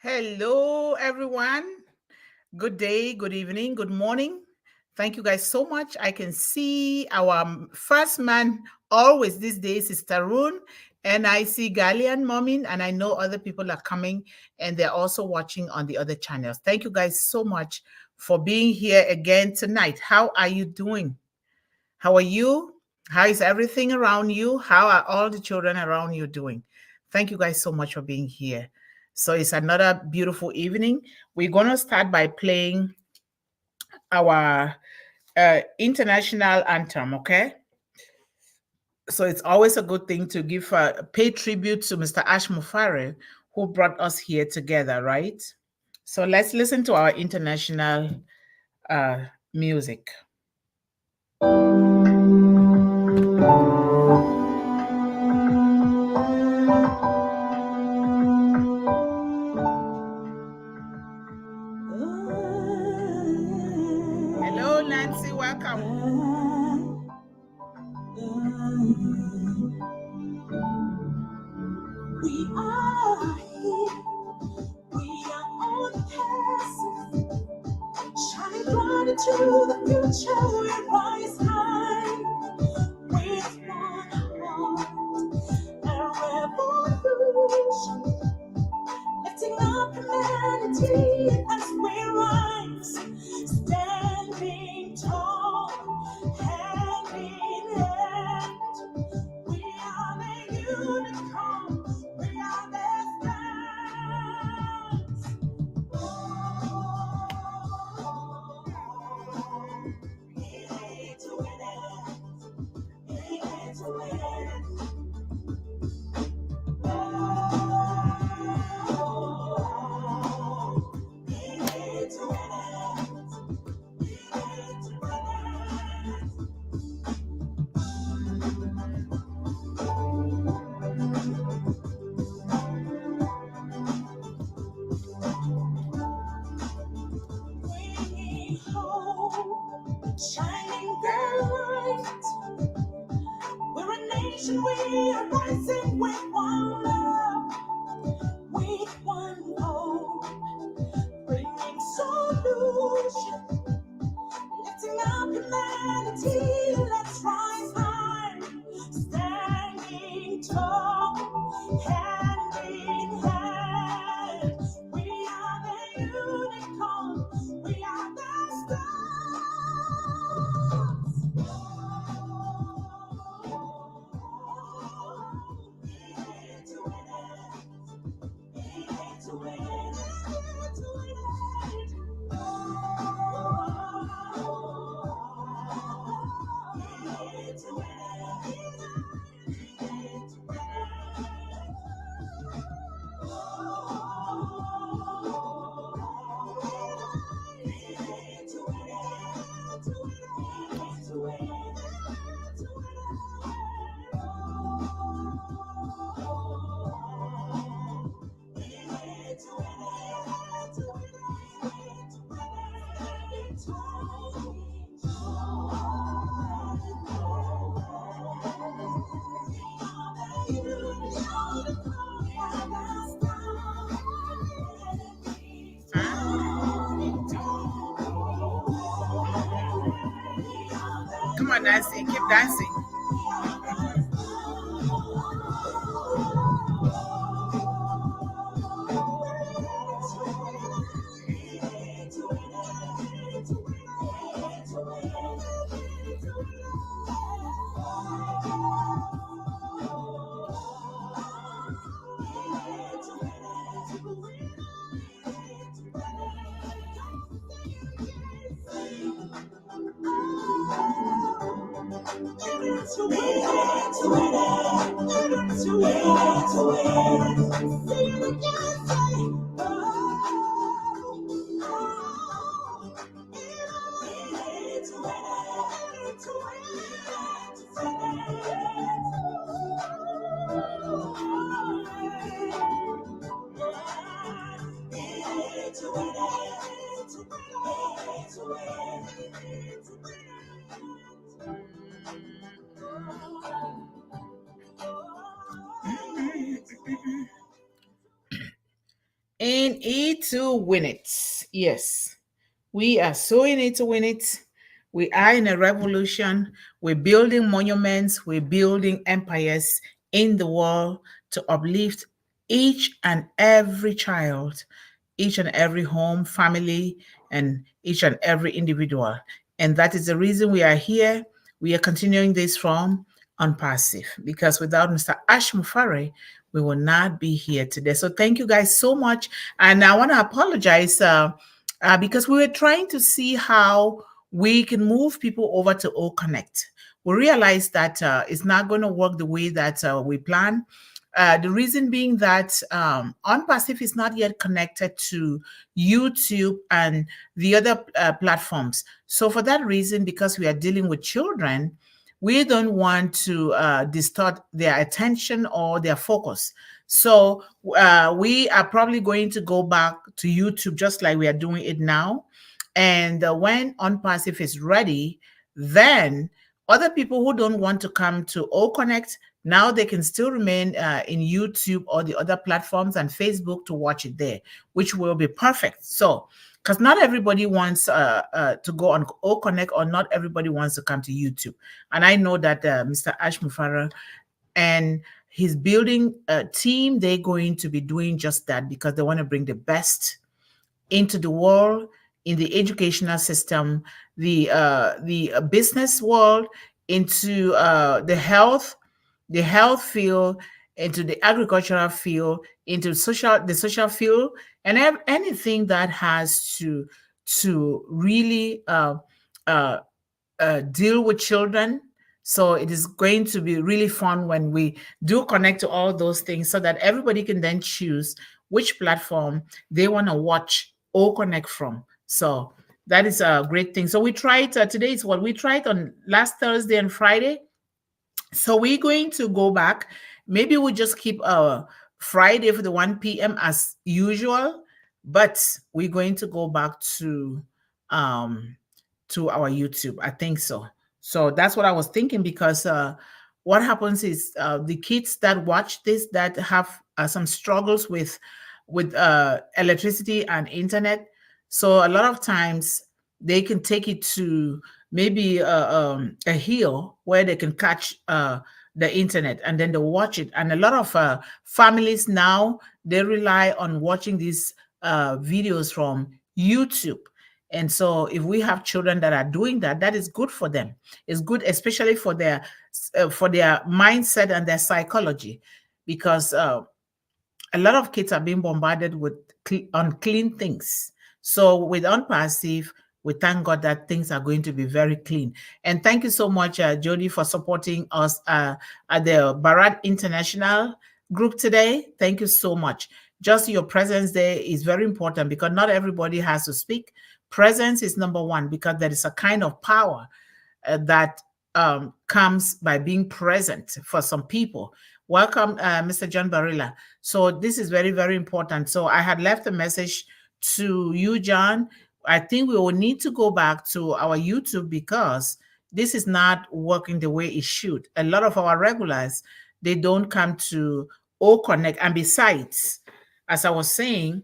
Hello, everyone. Good day, good evening, good morning. Thank you guys so much. I can see our first man always these days is Tarun, and I see Gali and Momin, and I know other people are coming and they're also watching on the other channels. Thank you guys so much for being here again tonight. How are you doing? How are you? How is everything around you? How are all the children around you doing? Thank you guys so much for being here. So it's another beautiful evening. We're going to start by playing our international anthem, okay? So it's always a good thing to give pay tribute to Mr. Ash Mufare, who brought us here together, right? So let's listen to our international music. Hello, Nancy. Welcome. We are here. We are on the path, shining bright into the future. We rise high with one heart, a revolution, lifting up humanity as we rise, standing tall, hand in hand. We are the unicorn, we are the stars. Here to win it, here to win it. Here to win it, here to win it. Bringing hope, shining bright. We're a nation, we are rising with one love, with one hope, bringing solution, lifting up humanity. Let's rise high, standing tall, hand in hand. We are the unicorn, we are the Come on, Nancy, keep dancing. In it to win it. Yes. We are so in it to win it. We are in a revolution. We're building monuments. We're building empires in the world to uplift each and every child, each and every home, family, and each and every individual. And that is the reason we are here. We are continuing this from Unpassive because without Mr. Ash Mufare, we will not be here today. So thank you guys so much. And I want to apologize because we were trying to see how we can move people over to O Connect. We realized that it's not going to work the way that we plan. The reason being that OnPassive is not yet connected to YouTube and the other platforms. So, for that reason, because we are dealing with children, we don't want to distort their attention or their focus. So, we are probably going to go back to YouTube just like we are doing it now. And when OnPassive is ready, then other people who don't want to come to O Connect now they can still remain in YouTube or the other platforms and Facebook to watch it there, which will be perfect. So, because not everybody wants to go on O Connect or not everybody wants to come to YouTube. And I know that Mr. Ash Mufara and his building team, they're going to be doing just that because they want to bring the best into the world, in the educational system, the business world, into the health field, into the agricultural field, into the social field, and anything that has to really uh, deal with children. So it is going to be really fun when we do connect to all those things so that everybody can then choose which platform they want to watch or connect from. So that is a great thing. So we tried today is what we tried on last Thursday and Friday. So we're going to go back. Maybe we just keep Friday for the 1 p.m. as usual, but we're going to go back um to our YouTube. I think so. So that's what I was thinking because what happens is the kids that watch this that have some struggles with electricity and internet. So a lot of times they can take it to maybe a hill where they can catch the internet and then they watch it. And a lot of families now they rely on watching these videos from YouTube. And so, if we have children that are doing that, that is good for them. It's good, especially for their mindset and their psychology, because a lot of kids are being bombarded with unclean things. So with Unpassive, we thank God that things are going to be very clean. And thank you so much, Jody, for supporting us at the Barat International group today. Thank you so much. Just your presence there is very important because not everybody has to speak. Presence is number one because there is a kind of power that comes by being present for some people. Welcome, Mr. John Barilla. So this is very, very important. So I had left a message to you, John. I think we will need to go back to our YouTube because this is not working the way it should. A lot of our regulars, they don't come to O Connect. And besides, as I was saying,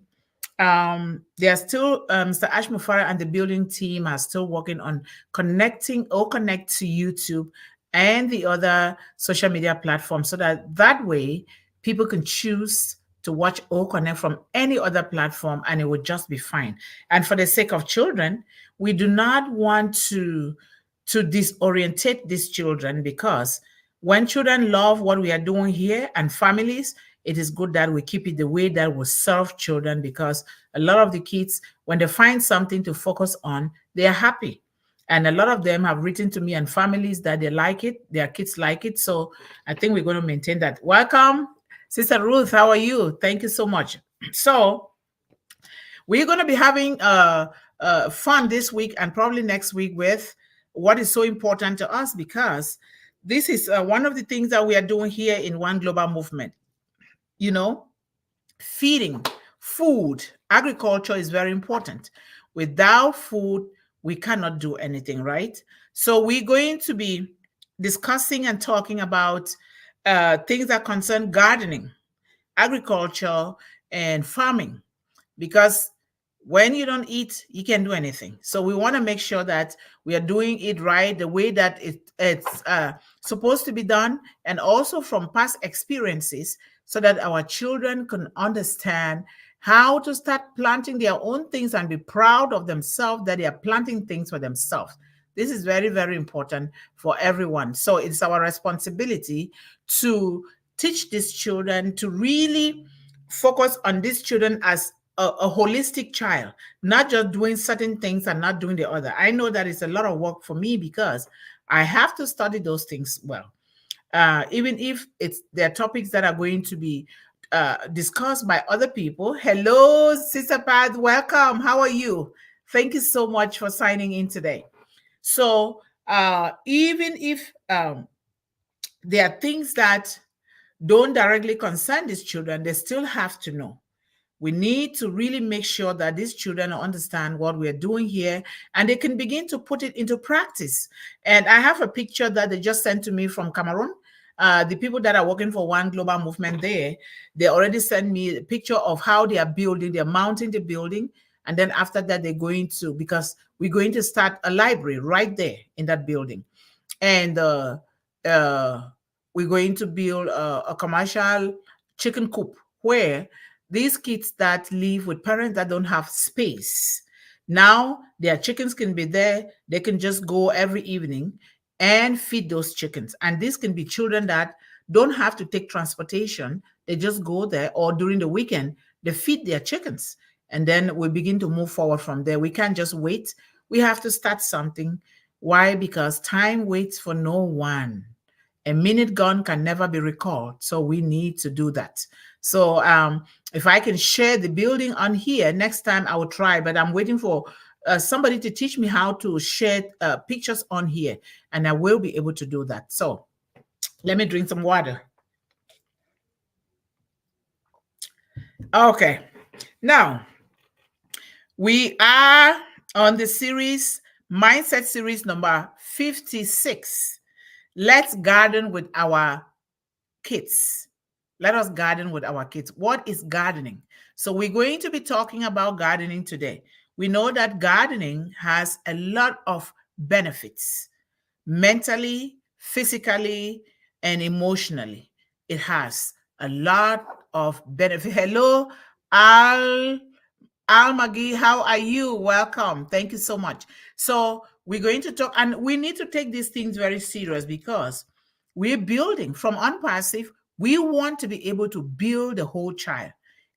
they are still Mr. Ash Mufara and the building team are still working on connecting or connect to YouTube and the other social media platforms so that way people can choose to watch or connect from any other platform and it would just be fine. And for the sake of children, we do not want to disorientate these children because when children love what we are doing here and families, it is good that we keep it the way that will serve children because a lot of the kids, when they find something to focus on, they are happy. And a lot of them have written to me and families that they like it, their kids like it. So I think we're going to maintain that. Welcome, Sister Ruth. How are you? Thank you so much. So we're going to be having fun this week and probably next week with what is so important to us because this is one of the things that we are doing here in One Global Movement. You know, feeding, food, agriculture is very important. Without food, we cannot do anything, right? So we're going to be discussing and talking about things that concern gardening, agriculture, and farming. because when you don't eat, you can't do anything. So we want to make sure that we are doing it right, the way that it's supposed to be done, and also from past experiences, so that our children can understand how to start planting their own things and be proud of themselves that they are planting things for themselves. This is very, very important for everyone. So it's our responsibility to teach these children, to really focus on these children as a holistic child, not just doing certain things and not doing the other. I know that it's a lot of work for me because I have to study those things well. Even if it's there are topics that are going to be discussed by other people. Hello, Sister Pat, welcome. How are you? Thank you so much for signing in today. So even if there are things that don't directly concern these children, they still have to know. We need to really make sure that these children understand what we're doing here and they can begin to put it into practice. And I have a picture that they just sent to me from Cameroon. The people that are working for One Global Movement there, they already sent me a picture of how they are building, they're mounting the building. And then after that, they're going to, because we're going to start a library right there in that building. And we're going to build a commercial chicken coop where these kids that live with parents that don't have space, now their chickens can be there. They can just go every evening and feed those chickens. And these can be children that don't have to take transportation. They just go there, or during the weekend, they feed their chickens. And then we begin to move forward from there. We can't just wait. We have to start something. Why? Because time waits for no one. A minute gone can never be recalled. So we need to do that. So if I can share the building on here, next time I will try, but I'm waiting for somebody to teach me how to share pictures on here, and I will be able to do that. So let me drink some water. Okay. Now, we are on the series, Mindset Series number 56. Let's garden with our kids. Let us garden with our kids. What is gardening? So we're going to be talking about gardening today. We know that gardening has a lot of benefits, mentally, physically, and emotionally. It has a lot of benefit. Hello, Al McGee, how are you? Welcome. Thank you so much. So we're going to talk, and we need to take these things very serious because we're building from unpassive. We want to be able to build the whole child.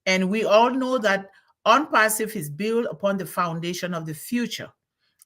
And we all know that unpassive is built upon the foundation of the future.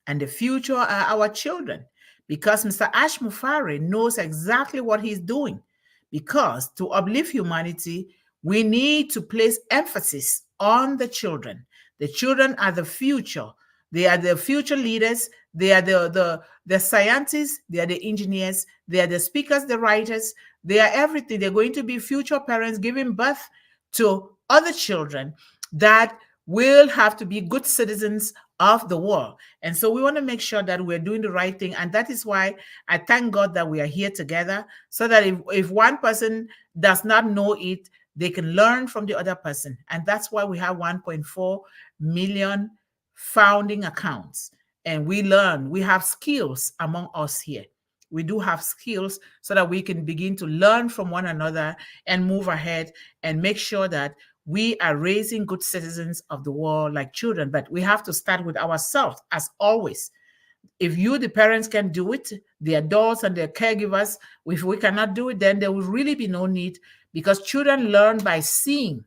And the future are our children. Because Mr. Ash Mufari knows exactly what he's doing. Because to uplift humanity, we need to place emphasis on the children. The children are the future. They are the future leaders. They are the scientists. They are the engineers. They are the speakers, the writers. They are everything. They're going to be future parents giving birth to other children that will have to be good citizens of the world. And so we want to make sure that we're doing the right thing. And that is why I thank God that we are here together, so that if one person does not know it, they can learn from the other person. And that's why we have 1.4 million founding accounts. And we learn, we have skills among us here. We do have skills so that we can begin to learn from one another and move ahead and make sure that we are raising good citizens of the world like children. But we have to start with ourselves, as always. If you, the parents, can do it, the adults and their caregivers, if we cannot do it, then there will really be no need, because children learn by seeing.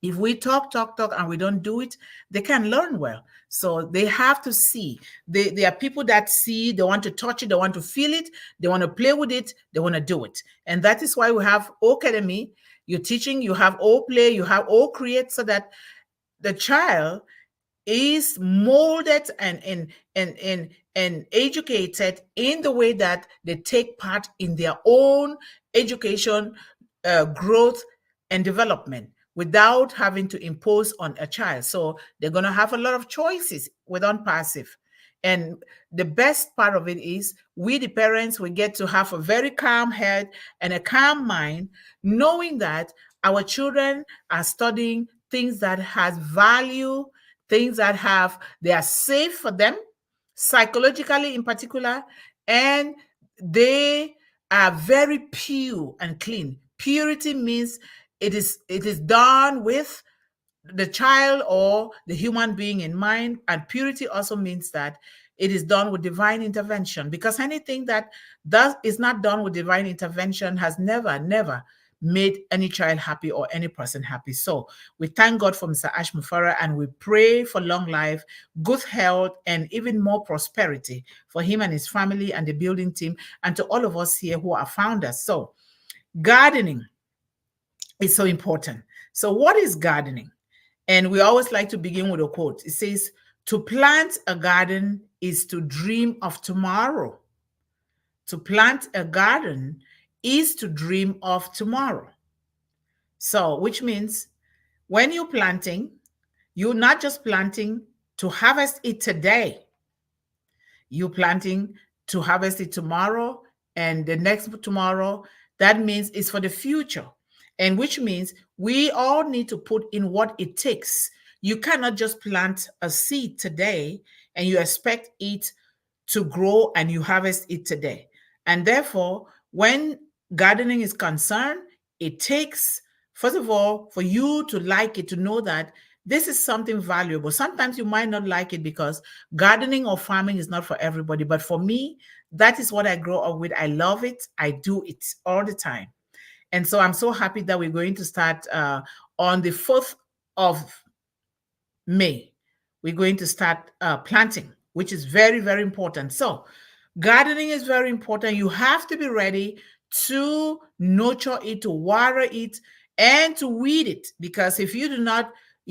If we talk, and we don't do it, they can learn well. So they have to see. They are people that see, they want to touch it, they want to feel it, they want to play with it, they want to do it. And that is why we have O Academy. You're teaching, you have O Play, you have O Create, so that the child is molded and educated in the way that they take part in their own education, growth, and development, without having to impose on a child. So they're going to have a lot of choices with unpassive. And the best part of it is we, the parents, we get to have a very calm head and a calm mind, knowing that our children are studying things that has value, things that they are safe for them, psychologically in particular, and they are very pure and clean. Purity means it is done with the child or the human being in mind. And purity also means that it is done with divine intervention, because anything that does is not done with divine intervention has never made any child happy or any person happy. So we thank God for Mr. Ash Mufara, and we pray for long life, good health, and even more prosperity for him and his family and the building team, and to all of us here who are founders. So gardening is so important. So what is gardening? And we always like to begin with a quote. It says, "To plant a garden is to dream of tomorrow." To plant a garden is to dream of tomorrow. So, which means when you're planting, you're not just planting to harvest it today. You're planting to harvest it tomorrow and the next tomorrow. That means it's for the future. And which means we all need to put in what it takes. You cannot just plant a seed today and you expect it to grow and you harvest it today. And therefore, when gardening is concerned, it takes, first of all, for you to like it, to know that this is something valuable. Sometimes you might not like it because gardening or farming is not for everybody. But for me, that is what I grow up with. I love it. I do it all the time. And so I'm so happy that we're going to start on the 4th of May. We're going to start planting, which is very, very important. So gardening is very important. You have to be ready to nurture it, to water it, and to weed it. Because if you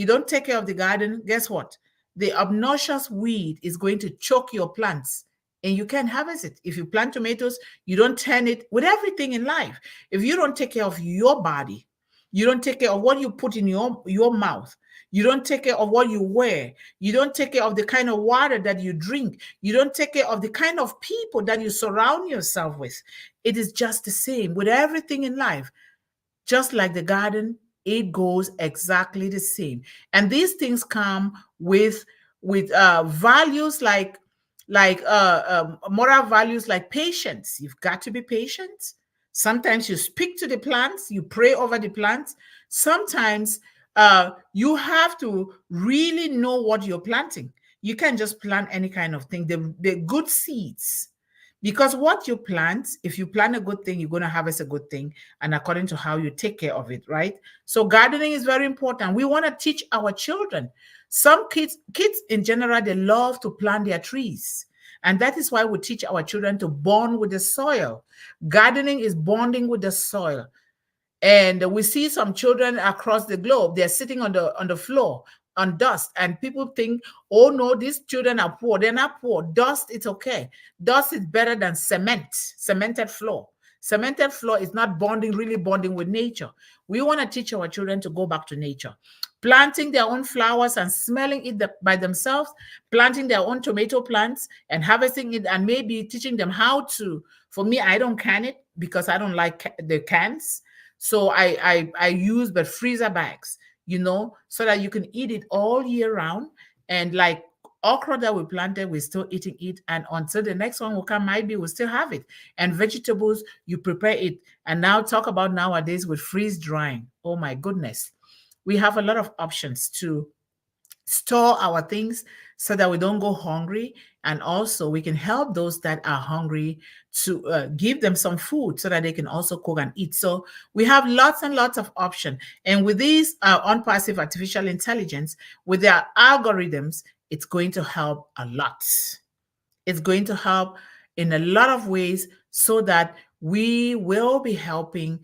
don't take care of the garden, guess what? The obnoxious weed is going to choke your plants and you can't harvest it. If you plant tomatoes, you don't turn it with everything in life. If you don't take care of your body, you don't take care of what you put in your mouth, you don't take care of what you wear, you don't take care of the kind of water that you drink, you don't take care of the kind of people that you surround yourself with. It is just the same with everything in life. Just like the garden, it goes exactly the same. And these things come with values like moral values like patience. You've got to be patient. Sometimes you speak to the plants, you pray over the plants. Sometimes you have to really know what you're planting. You can't just plant any kind of thing. The good seeds. Because what you plant, if you plant a good thing, you're going to harvest a good thing, and according to how you take care of it, right? So gardening is very important. We want to teach our children. Some kids in general, they love to plant their trees. And that is why we teach our children to bond with the soil. Gardening is bonding with the soil. And we see some children across the globe, they're sitting on the floor on dust, and people think, oh no, these children are poor. They're not poor. Dust, it's okay. Dust is better than cemented floor. Cemented floor is not really bonding with nature. We want to teach our children to go back to nature. Planting their own flowers and smelling it by themselves, planting their own tomato plants and harvesting it, and maybe teaching them how to. For me, I don't can it because I don't like the cans. So I use but freezer bags, so that you can eat it all year round. And like okra that we planted, we're still eating it. And until the next one will come, maybe we'll still have it. And vegetables, you prepare it. And now talk about nowadays with freeze drying. Oh my goodness. We have a lot of options to store our things so that we don't go hungry. And also we can help those that are hungry to give them some food so that they can also cook and eat. So we have lots and lots of options. And with these on-passive artificial intelligence, with their algorithms, it's going to help a lot. It's going to help in a lot of ways so that we will be helping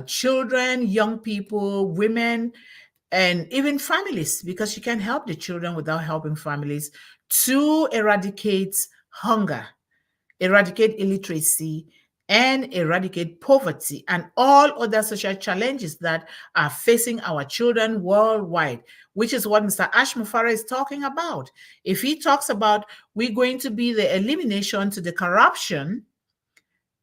children, young people, women, and even families, because you can't help the children without helping families to eradicate hunger, eradicate illiteracy, and eradicate poverty and all other social challenges that are facing our children worldwide, which is what Mr. Ash Mufara is talking about. If he talks about we're going to be the elimination to the corruption,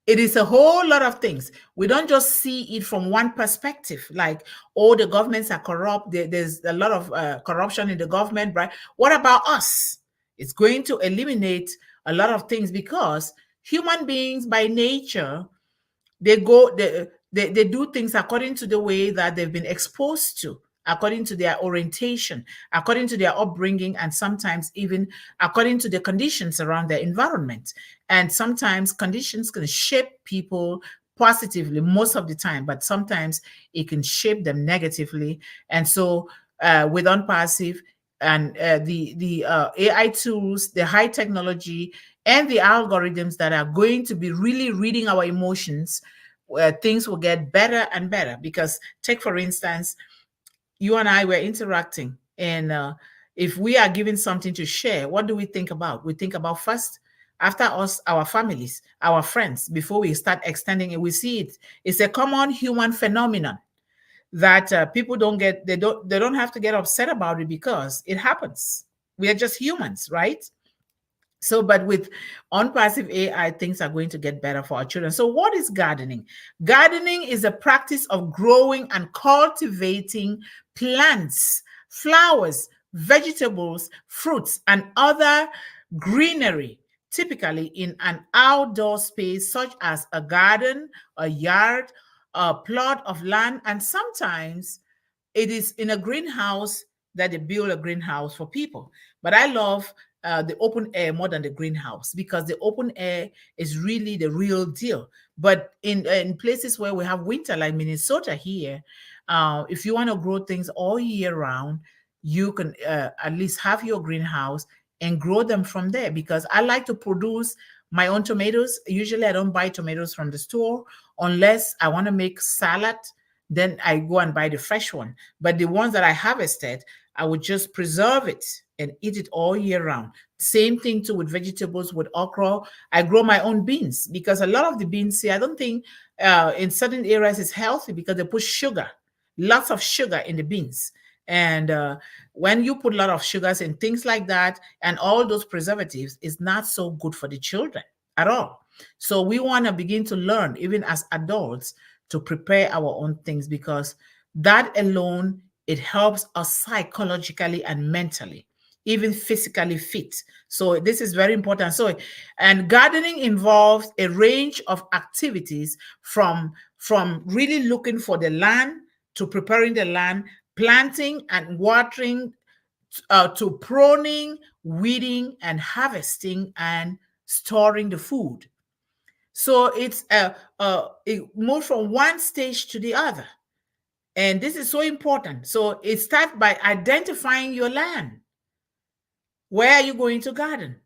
It is a whole lot of things. We don't just see it from one perspective, like, oh, the governments are corrupt. There's a lot of corruption in the government, right? What about us? It's going to eliminate a lot of things because human beings by nature, they do things according to the way that they've been exposed to, according to their orientation, according to their upbringing, and sometimes even according to the conditions around their environment. And sometimes conditions can shape people positively most of the time, but sometimes it can shape them negatively. And so with unpassive and the AI tools, the high technology, and the algorithms that are going to be really reading our emotions, things will get better and better. Because take, for instance, you and I were interacting, and if we are given something to share, what do we think about? We think about first, after us, our families, our friends, before we start extending it. We see it. It's a common human phenomenon that people don't have to get upset about it because it happens. We are just humans, right? So, but with unpassive AI, things are going to get better for our children. So, what is gardening? Gardening is a practice of growing and cultivating plants, flowers, vegetables, fruits, and other greenery, typically in an outdoor space such as a garden, a yard, a plot of land, and sometimes it is in a greenhouse that they build a greenhouse for people. But I love the open air more than the greenhouse, because the open air is really the real deal. But in places where we have winter, like Minnesota here, if you want to grow things all year round, you can at least have your greenhouse and grow them from there. Because I like to produce my own tomatoes. Usually I don't buy tomatoes from the store unless I want to make salad. Then I go and buy the fresh one. But the ones that I harvested, I would just preserve it and eat it all year round. Same thing too with vegetables, with okra. I grow my own beans, because a lot of the beans here, I don't think in certain areas it's healthy because they put sugar, lots of sugar in the beans. And when you put a lot of sugars and things like that, and all those preservatives, is not so good for the children at all. So we want to begin to learn, even as adults, to prepare our own things, because that alone, it helps us psychologically and mentally, even physically fit. So this is very important. So, and gardening involves a range of activities, from really looking for the land, to preparing the land, planting and watering, to pruning, weeding, and harvesting, and storing the food. So it moves from one stage to the other. And this is so important. So it starts by identifying your land. Where are you going to garden?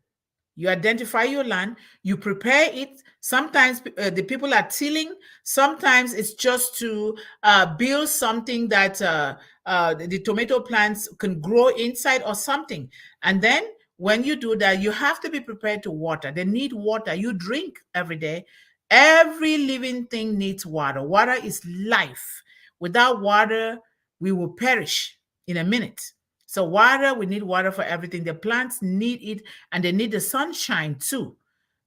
You identify your land, you prepare it. Sometimes the people are tilling. Sometimes it's just to build something that the tomato plants can grow inside or something. And then when you do that, you have to be prepared to water. They need water. You drink every day. Every living thing needs water. Water is life. Without water, we will perish in a minute. So water, we need water for everything. The plants need it, and they need the sunshine too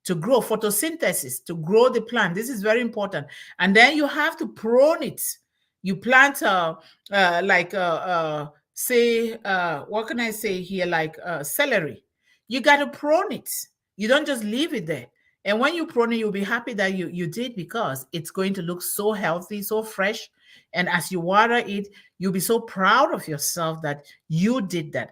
to grow, photosynthesis to grow the plant. This is very important. And then you have to prune it. You plant say, what can I say here, like celery. You got to prune it. You don't just leave it there. And when you prune it, you'll be happy that you did, because it's going to look so healthy, so fresh. And as you water it, you'll be so proud of yourself that you did that.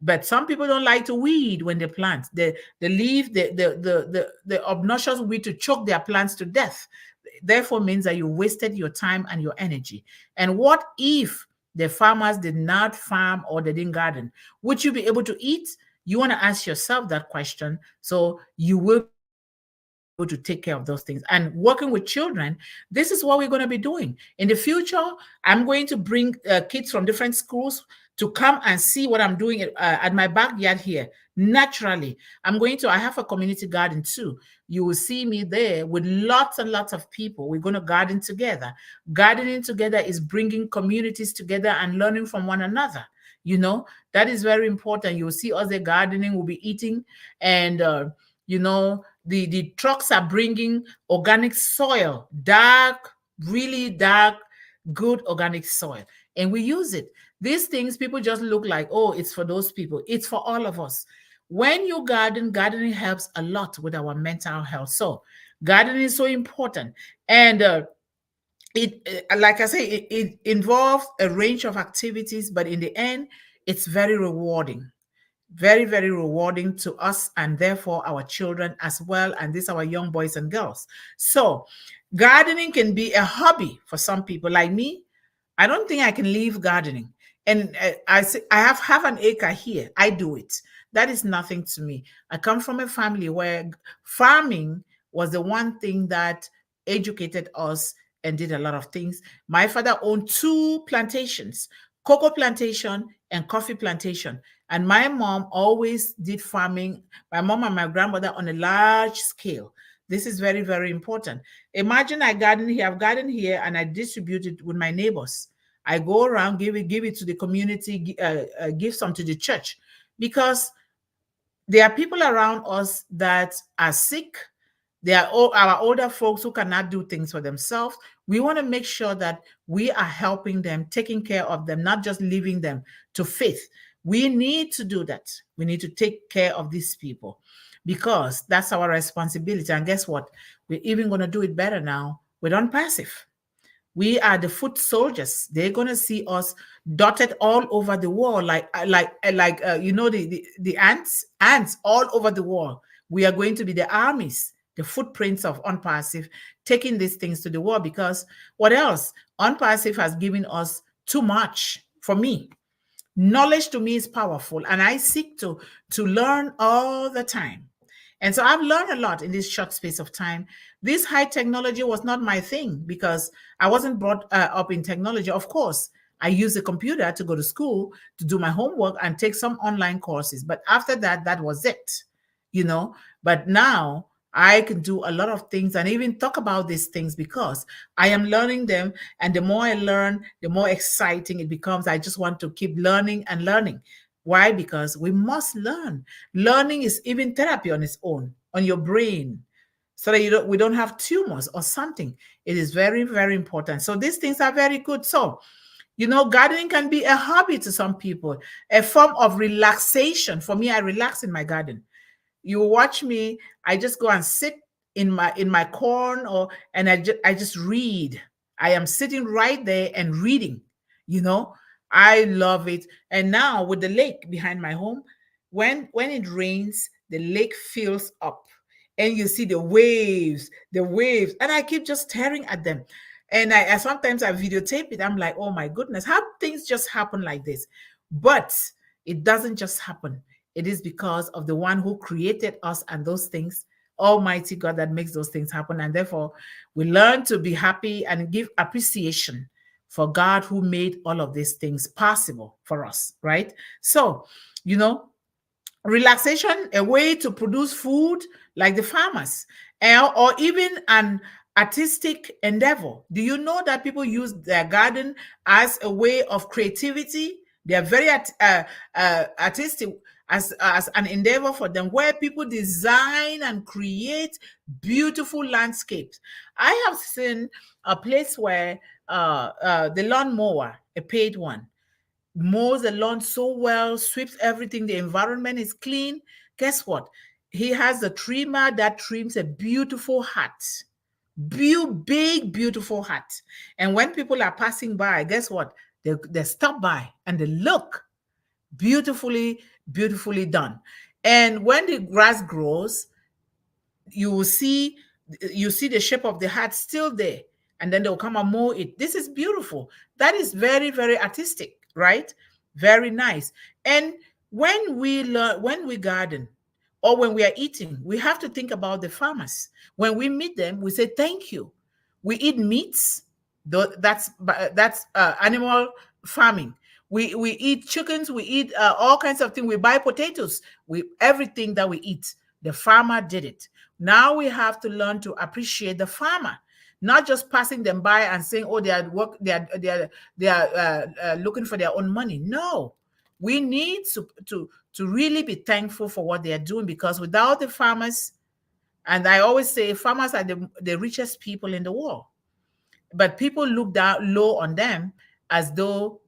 But some people don't like to weed when they plant. They leave the obnoxious weed to choke their plants to death. Therefore means that you wasted your time and your energy. And what if the farmers did not farm, or they didn't garden? Would you be able to eat? You want to ask yourself that question, so you will be able to take care of those things. And working with children, this is what we're going to be doing in the future. I'm going to bring kids from different schools to come and see what I'm doing at my backyard here. Naturally, I have a community garden too. You will see me there with lots and lots of people. We're going to garden together. Gardening together is bringing communities together and learning from one another. That is very important. You will see us there gardening, we'll be eating, and The trucks are bringing organic soil, dark, really dark, good organic soil, and we use it. These things, people just look like, oh, it's for those people. It's for all of us. When you gardening helps a lot with our mental health. So gardening is so important. And like I say, it involves a range of activities, but in the end, it's very rewarding, very, very rewarding to us, and therefore our children as well, and these are our young boys and girls. So gardening can be a hobby for some people. Like me, I don't think I can leave gardening. And I have an acre here. I do it. That is nothing to me. I come from a family where farming was the one thing that educated us and did a lot of things. My father owned two plantations, cocoa plantation and coffee plantation. And my mom always did farming, my mom and my grandmother, on a large scale. This is very, very important. Imagine I've gardened here, and I distribute it with my neighbors. I go around, give it to the community, give some to the church, because there are people around us that are sick. There are our older folks who cannot do things for themselves. We want to make sure that we are helping them, taking care of them, not just leaving them to faith. We need to do that. We need to take care of these people, because that's our responsibility. And guess what? We're even going to do it better now with Unpassive. We are the foot soldiers. They're gonna see us dotted all over the wall, the ants all over the wall. We are going to be the armies, the footprints of Unpassive, taking these things to the wall. Because what else? Unpassive has given us too much. For me, knowledge to me is powerful, and I seek to learn all the time. And so I've learned a lot in this short space of time. This high technology was not my thing, because I wasn't brought up in technology. Of course, I use a computer to go to school, to do my homework and take some online courses. But after that, that was it, you know. But now I can do a lot of things and even talk about these things, because I am learning them. And the more I learn, the more exciting it becomes. I just want to keep learning and learning. Why? Because we must learn. Learning is even therapy on its own, on your brain, so that we don't have tumors or something. It is very, very important. So these things are very good. So, gardening can be a hobby to some people, a form of relaxation. For me, I relax in my garden. You watch me, I just go and sit in my corn, and I just read. I am sitting right there and reading. I love it. And now with the lake behind my home, when it rains, the lake fills up, and you see the waves, and I keep just staring at them. And I sometimes I videotape it. I'm like, oh my goodness, how things just happen like this. But it doesn't just happen. It is because of the one who created us and those things, Almighty God, that makes those things happen. And therefore, we learn to be happy and give appreciation for God who made all of these things possible for us, right? So, relaxation, a way to produce food like the farmers, or even an artistic endeavor. Do you know that people use their garden as a way of creativity? They are very artistic as an endeavor for them, where people design and create beautiful landscapes. I have seen a place where the lawnmower, a paid one, mows the lawn so well, sweeps everything, the environment is clean. Guess what? He has a trimmer that trims a beautiful hat. Big, beautiful hat. And when people are passing by, guess what? They stop by and they look beautifully, beautifully done. And when the grass grows, you will see the shape of the hat still there, and then they'll come and mow it. This is beautiful. That is very, very artistic, right? Very nice. And when we garden, or when we are eating, we have to think about the farmers. When we meet them, we say thank you. We eat meats. That's animal farming. We eat chickens. We eat all kinds of things. We buy potatoes. Everything that we eat, the farmer did it. Now we have to learn to appreciate the farmer, not just passing them by and saying, "Oh, they are looking for their own money." No, We need to really be thankful for what they are doing, because without the farmers, and I always say farmers are the richest people in the world, but people look down low on them as though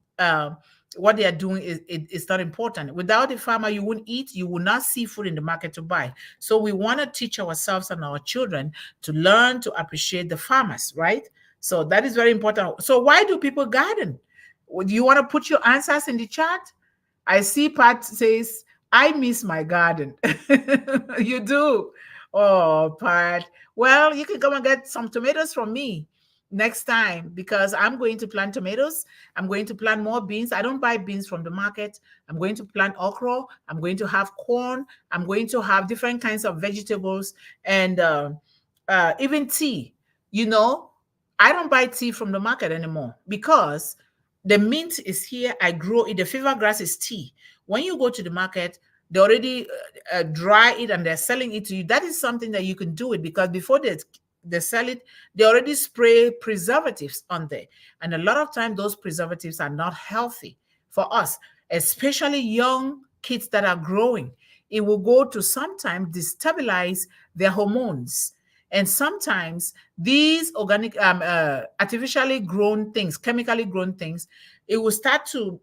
what they are doing is not important. Without the farmer, you wouldn't eat, you will not see food in the market to buy. So we want to teach ourselves and our children to learn to appreciate the farmers, right? So that is very important. So why do people garden? Do you want to put your answers in the chat? I see Pat says, I miss my garden. You do. Oh, Pat. Well, you can come and get some tomatoes from me next time, because I'm going to plant tomatoes. I'm going to plant more beans. I don't buy beans from the market. I'm going to plant okra. I'm going to have corn. I'm going to have different kinds of vegetables, and even tea. You know, I don't buy tea from the market anymore, because the mint is here. I grow it. The fever grass is tea. When you go to the market, they already dry it and they're selling it to you. That is something that you can do it, because before they sell it, they already spray preservatives on there. And a lot of times those preservatives are not healthy for us, especially young kids that are growing. It will go to sometimes destabilize their hormones. And sometimes these organic, artificially grown things, chemically grown things, it will start to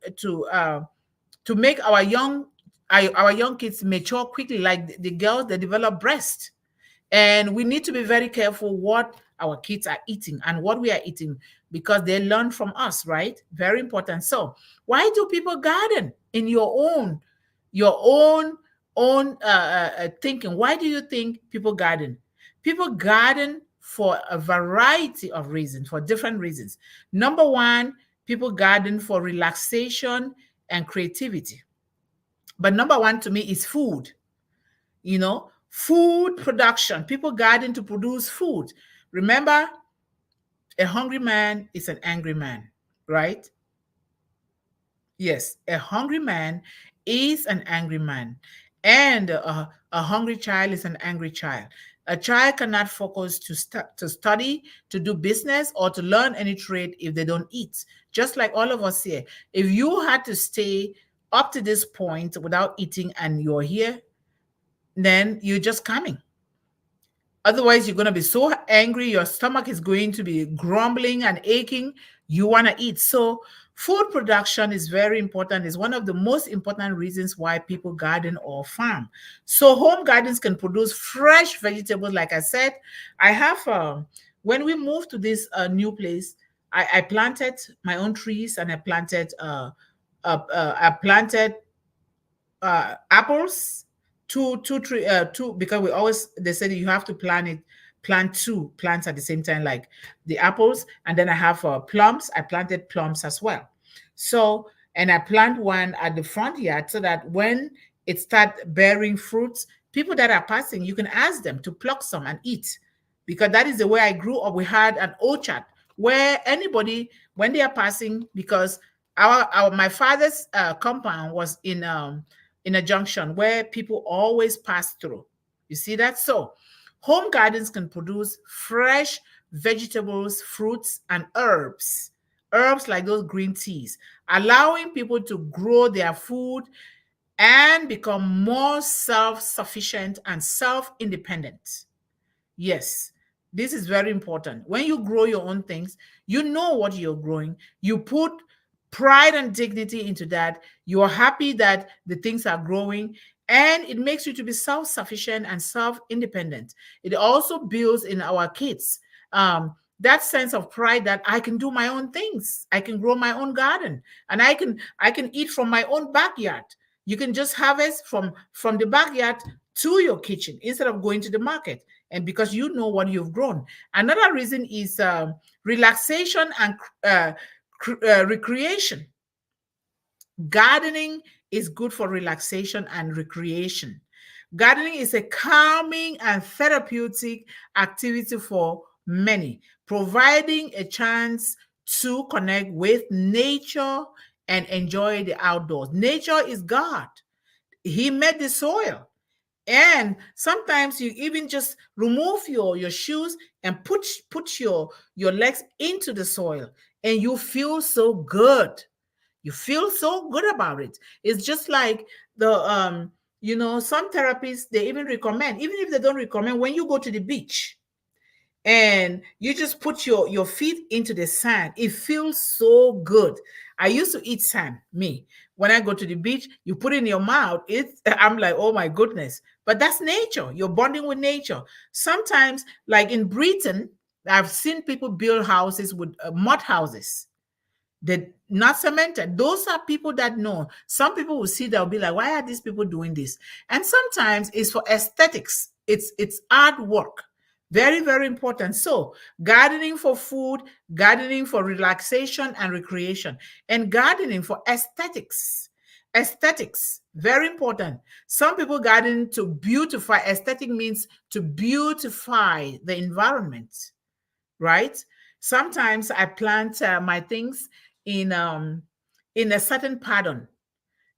make our young kids mature quickly, like the girls that develop breast. And we need to be very careful what our kids are eating and what we are eating, because they learn from us, right? Very important. So why do people garden in your own thinking? Why do you think people garden? People garden for a variety of reasons, for different reasons. Number one, people garden for relaxation and creativity. But number one to me is food. Food production. People garden to produce food. Remember, a hungry man is an angry man, right? Yes, a hungry man is an angry man, and a hungry child is an angry child. A child cannot focus to study, to do business, or to learn any trade if they don't eat. Just like all of us here. If you had to stay up to this point without eating and you're here, then you're just coming. Otherwise, you're going to be so angry, your stomach is going to be grumbling and aching. You want to eat. So, food production is very important. It's one of the most important reasons why people garden or farm. So, home gardens can produce fresh vegetables. Like I said, I have, when we moved to this new place, I planted my own trees, and I planted apples, two, because they said you have to plant two plants at the same time, like the apples. And then I have plums. I planted plums as well. So, and I plant one at the front yard, so that when it start bearing fruits, people that are passing, you can ask them to pluck some and eat, because that is the way I grew up. We had an orchard where anybody, when they are passing, because my father's compound was in a junction where people always pass through. You see that? So home gardens can produce fresh vegetables, fruits, and herbs. Herbs like those green teas, allowing people to grow their food and become more self-sufficient and self-independent. Yes, this is very important. When you grow your own things, you know what you're growing. You put pride and dignity into that. You are happy that the things are growing, and it makes you to be self-sufficient and self-independent. It also builds in our kids that sense of pride that I can do my own things. I can grow my own garden, and I can eat from my own backyard. You can just harvest from the backyard to your kitchen instead of going to the market, and because you know what you've grown. Another reason is relaxation and recreation. Gardening is good for relaxation and recreation. Gardening is a calming and therapeutic activity for many, providing a chance to connect with nature and enjoy the outdoors. Nature is God. He made the soil. And sometimes you even just remove your shoes and put your legs into the soil, and you feel so good. You feel so good about it. It's just like some therapists, they even recommend, even if they don't recommend, when you go to the beach and you just put your feet into the sand, it feels so good. I used to eat sand, me. When I go to the beach, you put it in your mouth, I'm like, oh my goodness. But that's nature. You're bonding with nature. Sometimes, like in Britain, I've seen people build houses with mud houses. They're not cemented. Those are people that know. Some people will see, they'll be like, why are these people doing this? And sometimes it's for aesthetics. It's artwork. Very, very important. So gardening for food, gardening for relaxation and recreation, and gardening for aesthetics. Aesthetics, very important. Some people garden to beautify. Aesthetic means to beautify the environment, right? Sometimes I plant my things in um in a certain pattern,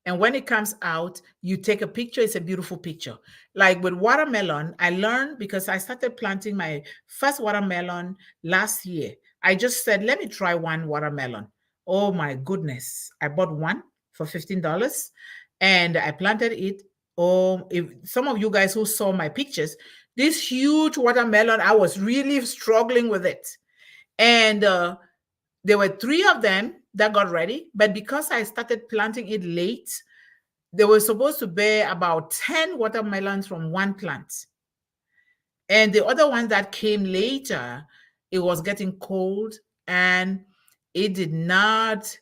and when it comes out, you take a picture. It's a beautiful picture. Like with watermelon, I learned because I started planting my first watermelon last year. I just said, let me try one watermelon. Oh my goodness. I bought one for $15 and I planted it. Oh, if some of you guys who saw my pictures, this huge watermelon, I was really struggling with it. And there were three of them that got ready, but because I started planting it late, they were supposed to bear about 10 watermelons from one plant. And the other ones that came later, it was getting cold and it did not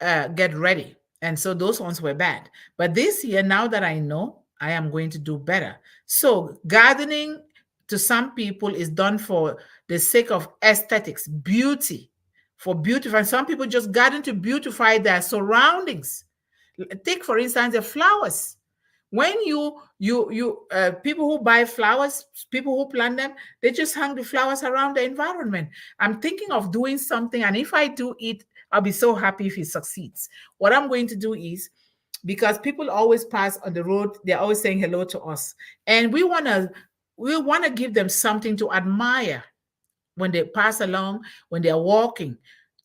get ready. And so those ones were bad. But this year, now that I know, I am going to do better. So gardening to some people is done for the sake of aesthetics, beauty, for beautify. Some people just garden to beautify their surroundings. Take, for instance, the flowers. When people who buy flowers, people who plant them, they just hang the flowers around the environment. I'm thinking of doing something, and if I do it, I'll be so happy if it succeeds. What I'm going to do is, because people always pass on the road, they're always saying hello to us, and we want to give them something to admire when they pass along, when they're walking.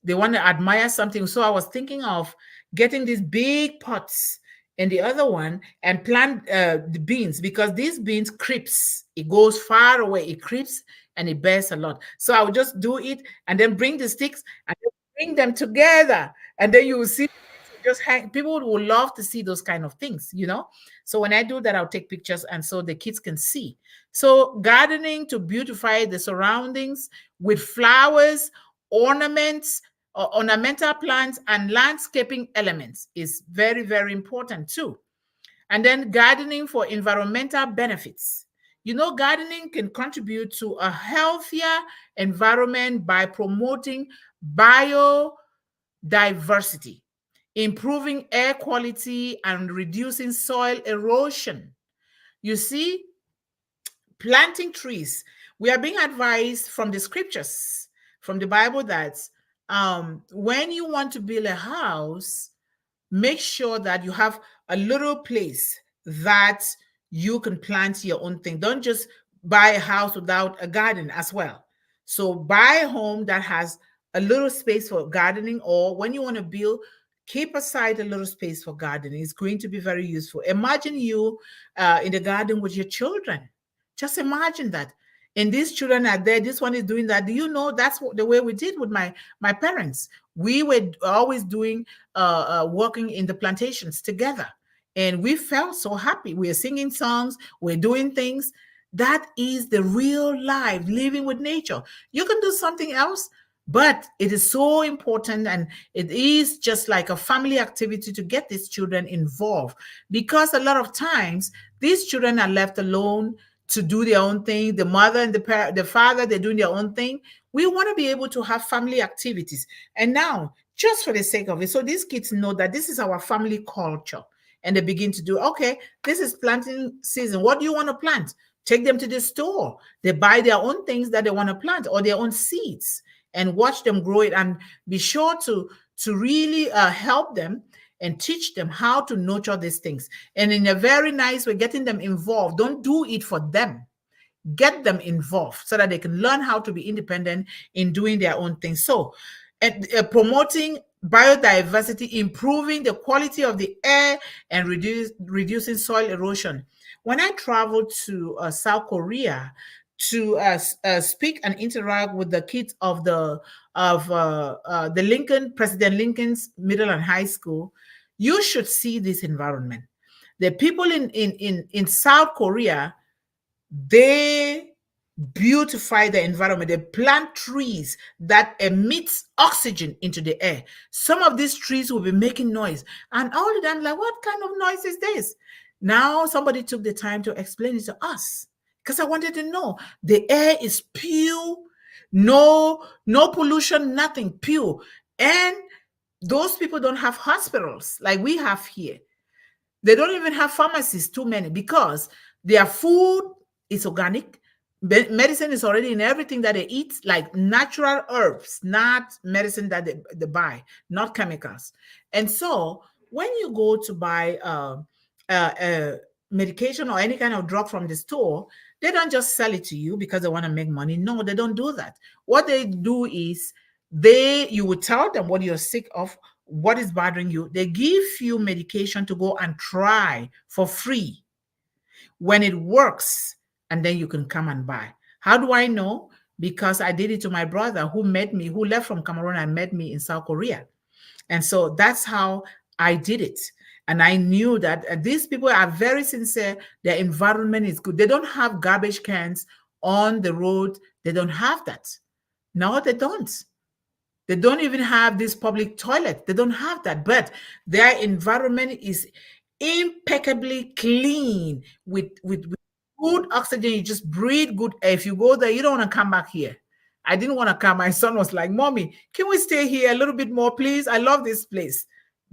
They want to admire something. So I was thinking of getting these big pots and the other one and plant the beans, because these beans creeps. It goes far away. It creeps and it bears a lot. So I would just do it and then bring the sticks and then bring them together. And then you will see just hang. People will love to see those kind of things. So when I do that, I'll take pictures and so the kids can see. So gardening to beautify the surroundings with flowers, ornaments, ornamental plants, and landscaping elements is very, very important too. And then gardening for environmental benefits. Gardening can contribute to a healthier environment by promoting biodiversity, improving air quality, and reducing soil erosion. You see, planting trees. We are being advised from the scriptures, from the Bible, that when you want to build a house, make sure that you have a little place that you can plant your own thing. Don't just buy a house without a garden as well. So buy a home that has a little space for gardening, or when you want to build, keep aside a little space for gardening. It's going to be very useful. Imagine you in the garden with your children. Just imagine that. And these children are there. This one is doing that. Do you know that's the way we did with my parents? We were always doing working in the plantations together, and we felt so happy. We are singing songs. We're doing things. That is the real life, living with nature. You can do something else, but it is so important, and it is just like a family activity to get these children involved, because a lot of times these children are left alone to do their own thing. The mother and the father, they're doing their own thing. We want to be able to have family activities. And now, just for the sake of it, so these kids know that this is our family culture, and they begin to do, okay, this is planting season. What do you want to plant? Take them to the store. They buy their own things that they want to plant, or their own seeds, and watch them grow it, and be sure to really help them and teach them how to nurture these things. And in a very nice way, getting them involved. Don't do it for them. Get them involved so that they can learn how to be independent in doing their own thing. So, promoting biodiversity, improving the quality of the air, and reducing soil erosion. When I traveled to South Korea to speak and interact with the kids of the Lincoln President Lincoln's middle and high school, you should see this environment. The people in South Korea, they beautify the environment. They plant trees that emits oxygen into the air. Some of these trees will be making noise, and all the time, like, what kind of noise is this? Now somebody took the time to explain it to us, because I wanted to know. The air is pure, no pollution, nothing, pure. And those people don't have hospitals like we have here. They don't even have pharmacies, too many, because their food is organic. Medicine is already in everything that they eat, like natural herbs, not medicine that they buy, not chemicals. And so when you go to buy medication or any kind of drug from the store, they don't just sell it to you because they want to make money. No, they don't do that. What they do is you will tell them what you're sick of, what is bothering you. They give you medication to go and try for free. When it works, and then you can come and buy. How do I know? Because I did it to my brother who left from Cameroon and met me in South Korea. And so that's how I did it. And I knew that these people are very sincere. Their environment is good. They don't have garbage cans on the road. They don't have that. No, they don't. They don't even have this public toilet. They don't have that. But their environment is impeccably clean with good oxygen. You just breathe good air. If you go there, you don't want to come back here. I didn't want to come. My son was like, Mommy, can we stay here a little bit more, please? I love this place.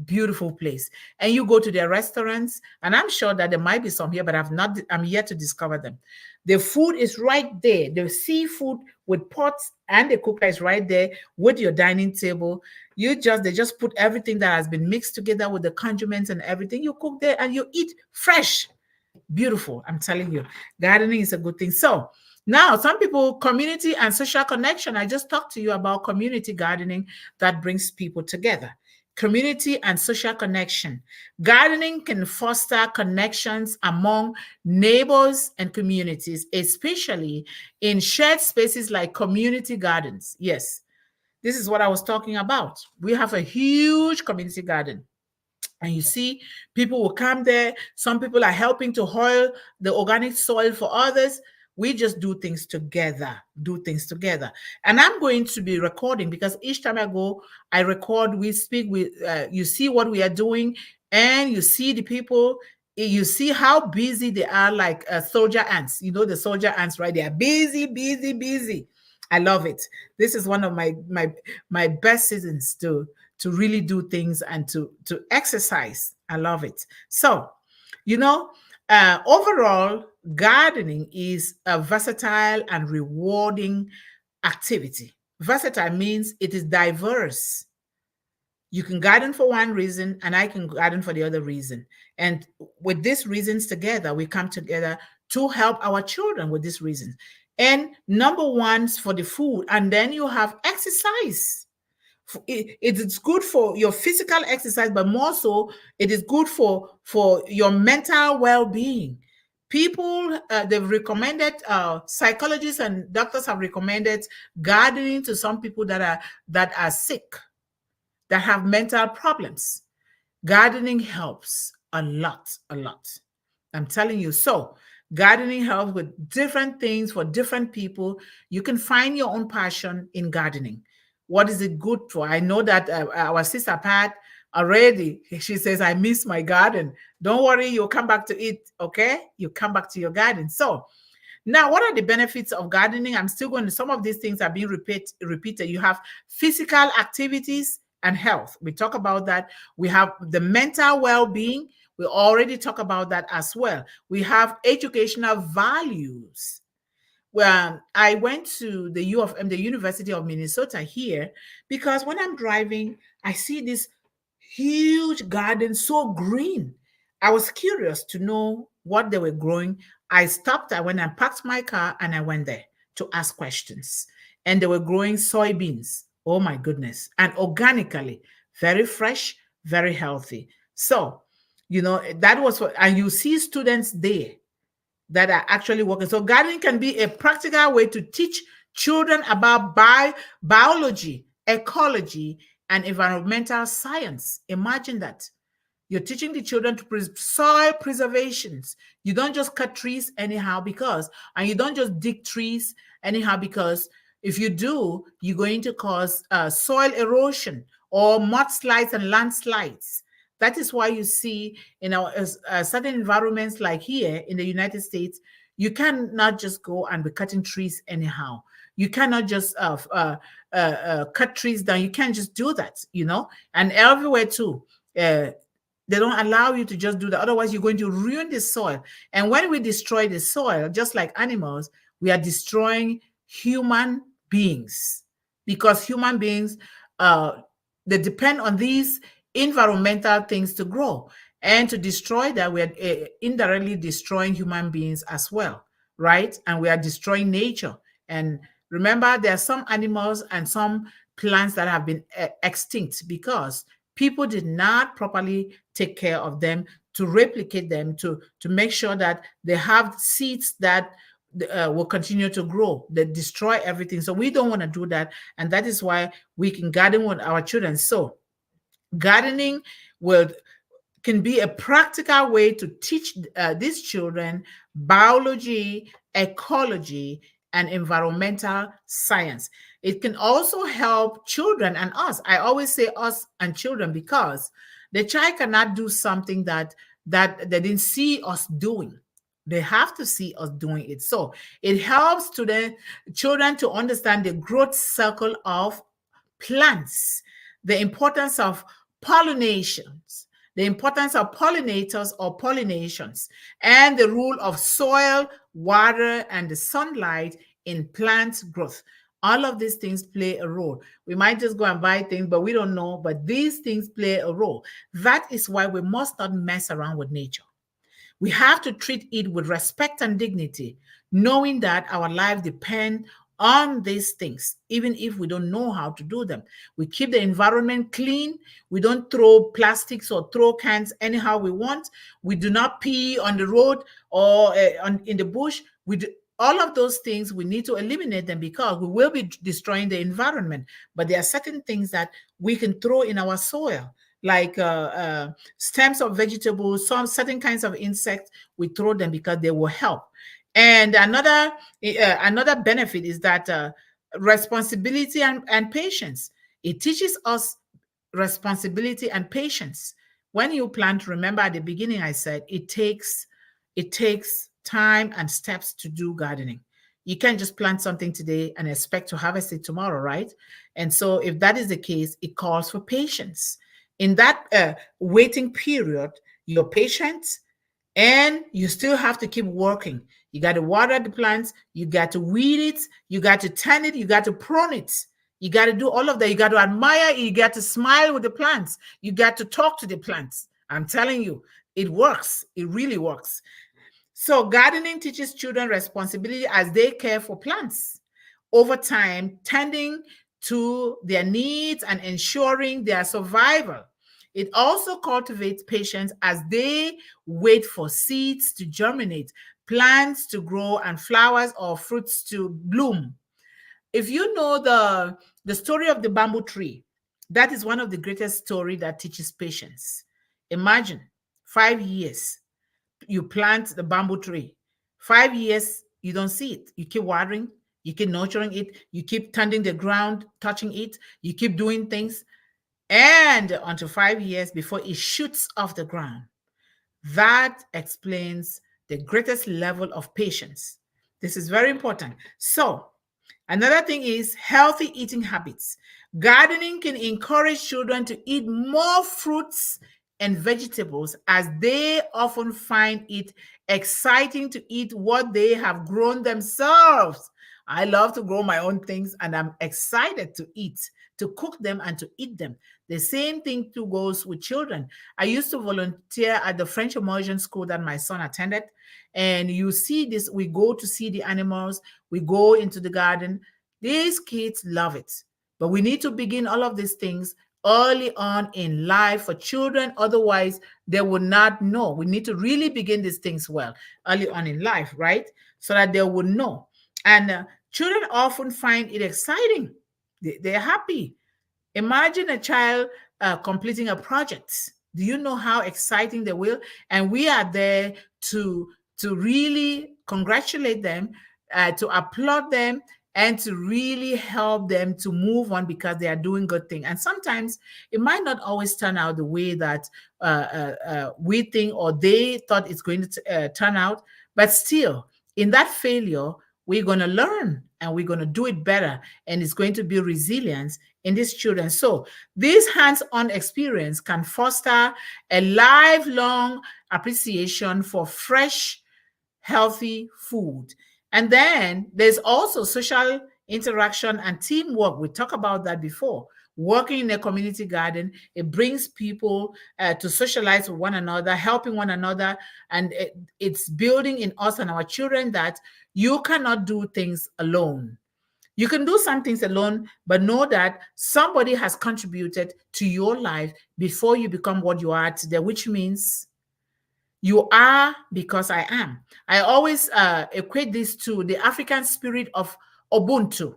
Beautiful place. And you go to their restaurants, and I'm sure that there might be some here, but I'm yet to discover them. The food is right there. The seafood with pots and the cooker is right there with your dining table. They just put everything that has been mixed together with the condiments and everything. You cook there and you eat fresh. Beautiful. I'm telling you, gardening is a good thing. So now some people, community and social connection. I just talked to you about community gardening that brings people together. Community and social connection. Gardening can foster connections among neighbors and communities, especially in shared spaces like community gardens. Yes, this is what I was talking about. We have a huge community garden. And you see, people will come there. Some people are helping to hoe the organic soil for others. We just do things together, And I'm going to be recording, because each time I go, I record, we speak, you see what we are doing, and you see the people, you see how busy they are, like soldier ants. You know the soldier ants, right? They are busy, busy, busy. I love it. This is one of my best seasons to really do things and to exercise. I love it. So, overall, gardening is a versatile and rewarding activity. Versatile means it is diverse. You can garden for one reason, and I can garden for the other reason. And with these reasons together, we come together to help our children with these reasons. And number one's for the food, and then you have exercise. It's good for your physical exercise, but more so, it is good for your mental well-being. People, they've recommended, psychologists and doctors have recommended gardening to some people that are sick, that have mental problems. Gardening helps a lot, a lot. I'm telling you. So gardening helps with different things for different people. You can find your own passion in gardening. What is it good for? I know that our sister Pat already, she says, I miss my garden. Don't worry, you'll come back to it, okay? You come back to your garden. So now, what are the benefits of gardening? I'm still going to, some of these things are being repeated. You have physical activities and health. We talk about that. We have the mental well-being. We already talk about that as well. We have educational values. Well, I went to the U of M, the University of Minnesota here, because when I'm driving, I see this huge garden, so green. I was curious to know what they were growing. I stopped, I went and parked my car, and I went there to ask questions. And they were growing soybeans. Oh my goodness. And organically, very fresh, very healthy. So, that was what, and you see students there that are actually working. So gardening can be a practical way to teach children about biology, ecology, and environmental science. Imagine that. You're teaching the children to soil preservations. You don't just cut trees anyhow and you don't just dig trees anyhow because if you do, you're going to cause soil erosion or mudslides and landslides. That is why you see in our certain environments like here in the United States, you cannot just go and be cutting trees anyhow. You cannot just cut trees down. You can't just do that, and everywhere too. They don't allow you to just do that. Otherwise, you're going to ruin the soil. And when we destroy the soil, just like animals, we are destroying human beings because human beings, they depend on these environmental things to grow. And to destroy that, we are indirectly destroying human beings as well, right? And we are destroying nature. And remember, there are some animals and some plants that have been extinct because people did not properly take care of them to replicate them, to make sure that they have seeds that will continue to grow. They destroy everything. So we don't want to do that. And that is why we can garden with our children. So gardening can be a practical way to teach these children biology, ecology, and environmental science. It can also help children and us. I always say us and children because the child cannot do something that they didn't see us doing. They have to see us doing it. So it helps children to understand the growth cycle of plants, the importance of pollinations, the importance of pollinators or pollinations, and the role of soil, water, and the sunlight in plant growth. All of these things play a role. We might just go and buy things, but we don't know. But these things play a role. That is why we must not mess around with nature. We have to treat it with respect and dignity, knowing that our life depends on these things, even if we don't know how to do them. We keep the environment clean. We don't throw plastics or throw cans anyhow we want. We do not pee on the road or in the bush. All of those things, we need to eliminate them because we will be destroying the environment. But there are certain things that we can throw in our soil, like stems of vegetables, some certain kinds of insects. We throw them because they will help. And another benefit is that responsibility and patience. It teaches us responsibility and patience. When you plant, remember at the beginning I said it takes time and steps to do gardening. You can't just plant something today and expect to harvest it tomorrow, right? And so if that is the case, it calls for patience. In that waiting period, you're patient and you still have to keep working. You got to water the plants, you got to weed it, you got to tend it, you got to prune it. You got to do all of that. You got to admire it, you got to smile with the plants, you got to talk to the plants. I'm telling you, it works. It really works. So gardening teaches children responsibility as they care for plants. Over time, tending to their needs and ensuring their survival. It also cultivates patience as they wait for seeds to germinate, plants to grow, and flowers or fruits to bloom. If you know the story of the bamboo tree, that is one of the greatest stories that teaches patience. Imagine 5 years, you plant the bamboo tree. 5 years, you don't see it. You keep watering, you keep nurturing it, you keep tending the ground, touching it, you keep doing things, and until 5 years before it shoots off the ground. That explains the greatest level of patience. This is very important. So, another thing is healthy eating habits. Gardening can encourage children to eat more fruits and vegetables as they often find it exciting to eat what they have grown themselves. I love to grow my own things and I'm excited to eat, to cook them and to eat them. The same thing too goes with children. I used to volunteer at the French immersion school that my son attended. And you see this, we go to see the animals, we go into the garden. These kids love it. But we need to begin all of these things early on in life for children. Otherwise, they will not know. We need to really begin these things well early on in life, right? So that they will know. And children often find it exciting. They're happy. Imagine a child completing a project. Do you know how exciting they will? And we are there to really congratulate them, to applaud them, and to really help them to move on because they are doing good things. And sometimes it might not always turn out the way that we think or they thought it's going to turn out, but still, in that failure, we're going to learn and we're going to do it better, and it's going to be resilience in these children. So this hands-on experience can foster a lifelong appreciation for fresh, healthy food. And then there's also social interaction and teamwork. We talked about that before. Working in a community garden, it brings people to socialize with one another, helping one another, and it's building in us and our children that you cannot do things alone. You can do some things alone, but know that somebody has contributed to your life before you become what you are today, which means you are because I am. I always equate this to the African spirit of Ubuntu.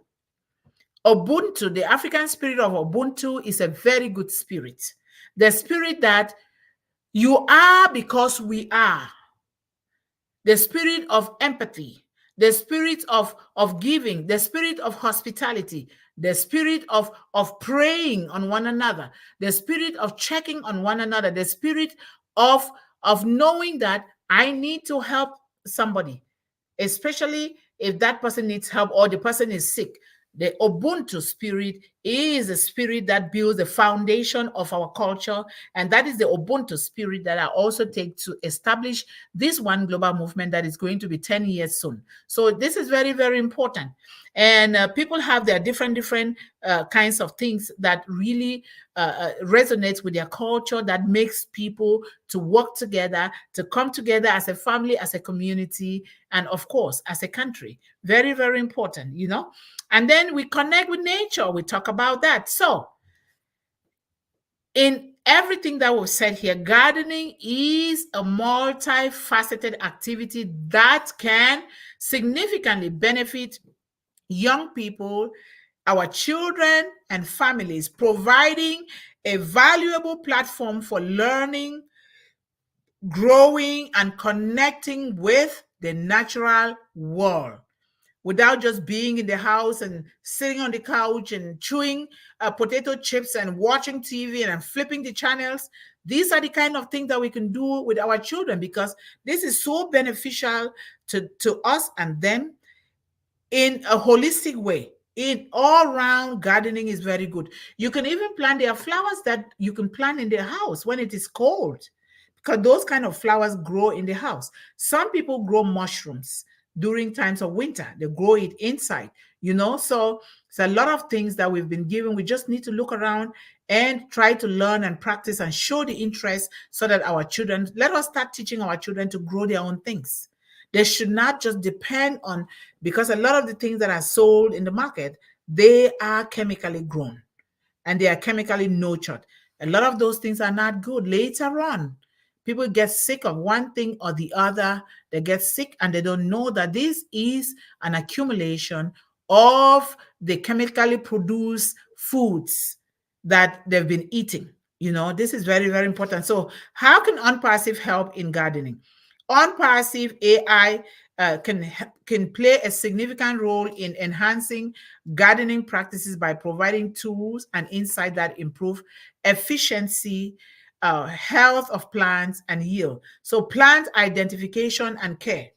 Ubuntu, the African spirit of Ubuntu is a very good spirit. The spirit that you are because we are. The spirit of empathy, the spirit of giving, the spirit of hospitality, the spirit of praying on one another, the spirit of checking on one another, the spirit of knowing that I need to help somebody, especially if that person needs help or the person is sick. The Ubuntu spirit is a spirit that builds the foundation of our culture. And that is the Ubuntu spirit that I also take to establish this one global movement that is going to be 10 years soon. So this is very, very important. And people have their different kinds of things that really resonates with their culture, that makes people to work together, to come together as a family, as a community, and of course, as a country. Very, very important, you know. And then we connect with nature. We talk about that. So in everything that was said here, gardening is a multifaceted activity that can significantly benefit young people, our children, and families, providing a valuable platform for learning, growing, and connecting with the natural world without just being in the house and sitting on the couch and chewing potato chips and watching TV and flipping the channels. These are the kind of things that we can do with our children, because this is so beneficial to us and them in a holistic way. In all round, gardening is very good. You can even plant, there are flowers that you can plant in the house when it is cold, because those kind of flowers grow in the house. Some people grow mushrooms during times of winter. They grow it inside, you know. So it's a lot of things that we've been given. We just need to look around and try to learn and practice and show the interest, so that our children, let us start teaching our children to grow their own things. They should not just depend on, because a lot of the things that are sold in the market, they are chemically grown and they are chemically nurtured. A lot of those things are not good. Later on, people get sick of one thing or the other. They get sick and they don't know that this is an accumulation of the chemically produced foods that they've been eating. You know, this is very, very important. So how can unpassive help in gardening? Unpassive AI can play a significant role in enhancing gardening practices by providing tools and insight that improve efficiency, health of plants, and yield. So plant identification and care.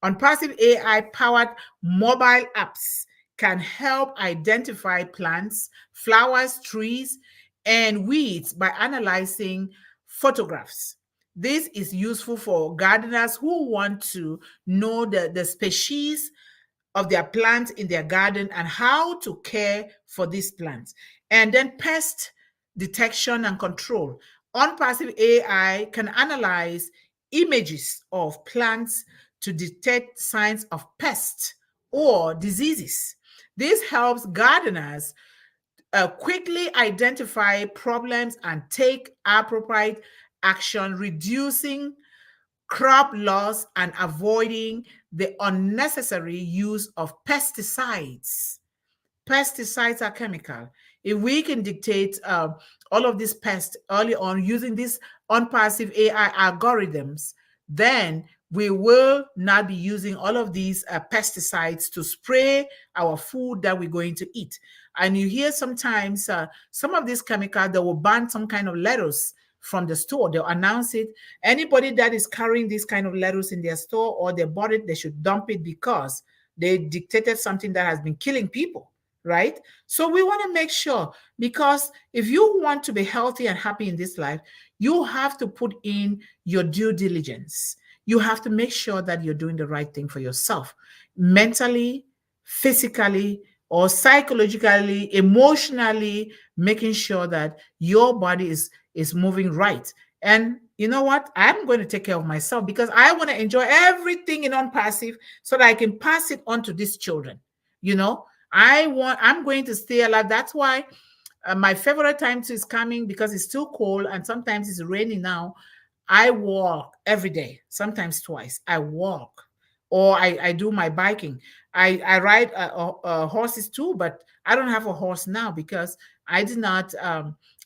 Unpassive AI powered mobile apps can help identify plants, flowers, trees, and weeds by analyzing photographs. This is useful for gardeners who want to know the species of their plants in their garden and how to care for these plants. And then pest detection and control. Unpassive AI can analyze images of plants to detect signs of pests or diseases. This helps gardeners quickly identify problems and take appropriate action, reducing crop loss and avoiding the unnecessary use of pesticides. Pesticides are chemical. If we can dictate all of these pests early on using these unpassive AI algorithms, then we will not be using all of these pesticides to spray our food that we're going to eat. And you hear sometimes some of these chemicals, they will ban some kind of lettuce from the store. They'll announce it. Anybody that is carrying this kind of lettuce in their store or they bought it, they should dump it because they dictated something that has been killing people, right? So we want to make sure, because if you want to be healthy and happy in this life, you have to put in your due diligence. You have to make sure that you're doing the right thing for yourself, mentally, physically, or psychologically, emotionally, making sure that your body is moving right. And you know what? I'm going to take care of myself because I want to enjoy everything in unpassive so that I can pass it on to these children. You know, I'm going to stay alive. That's why my favorite time is coming, because it's too cold and sometimes it's raining now. I walk every day, sometimes twice. I walk, or I do my biking. I ride horses too, but I don't have a horse now because I did not.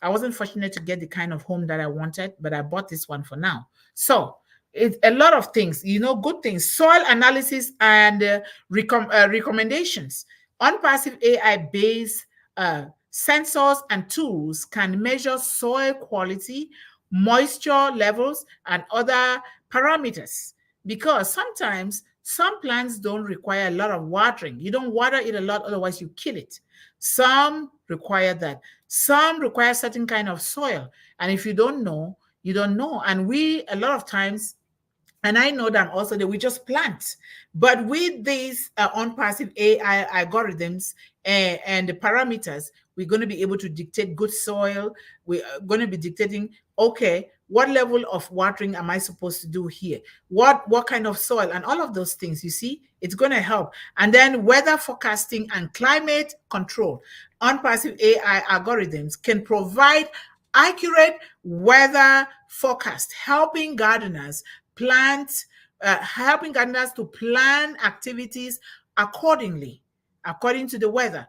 I wasn't fortunate to get the kind of home that I wanted, but I bought this one for now. So it's a lot of things, good things. Soil analysis and recommendations. Unpassive AI-based sensors and tools can measure soil quality, moisture levels, and other parameters, because sometimes some plants don't require a lot of watering. You don't water it a lot, otherwise you kill it. Some require that. Some require certain kind of soil. And if you don't know, you don't know. And we, a lot of times, and I know that also that we just plant. But with these unpassive AI algorithms and the parameters, we're going to be able to dictate good soil. We're going to be dictating, okay, what level of watering am I supposed to do here? What kind of soil? And all of those things, you see, it's going to help. And then weather forecasting and climate control. Unpassive AI algorithms can provide accurate weather forecast, helping gardeners to plan activities accordingly, according to the weather.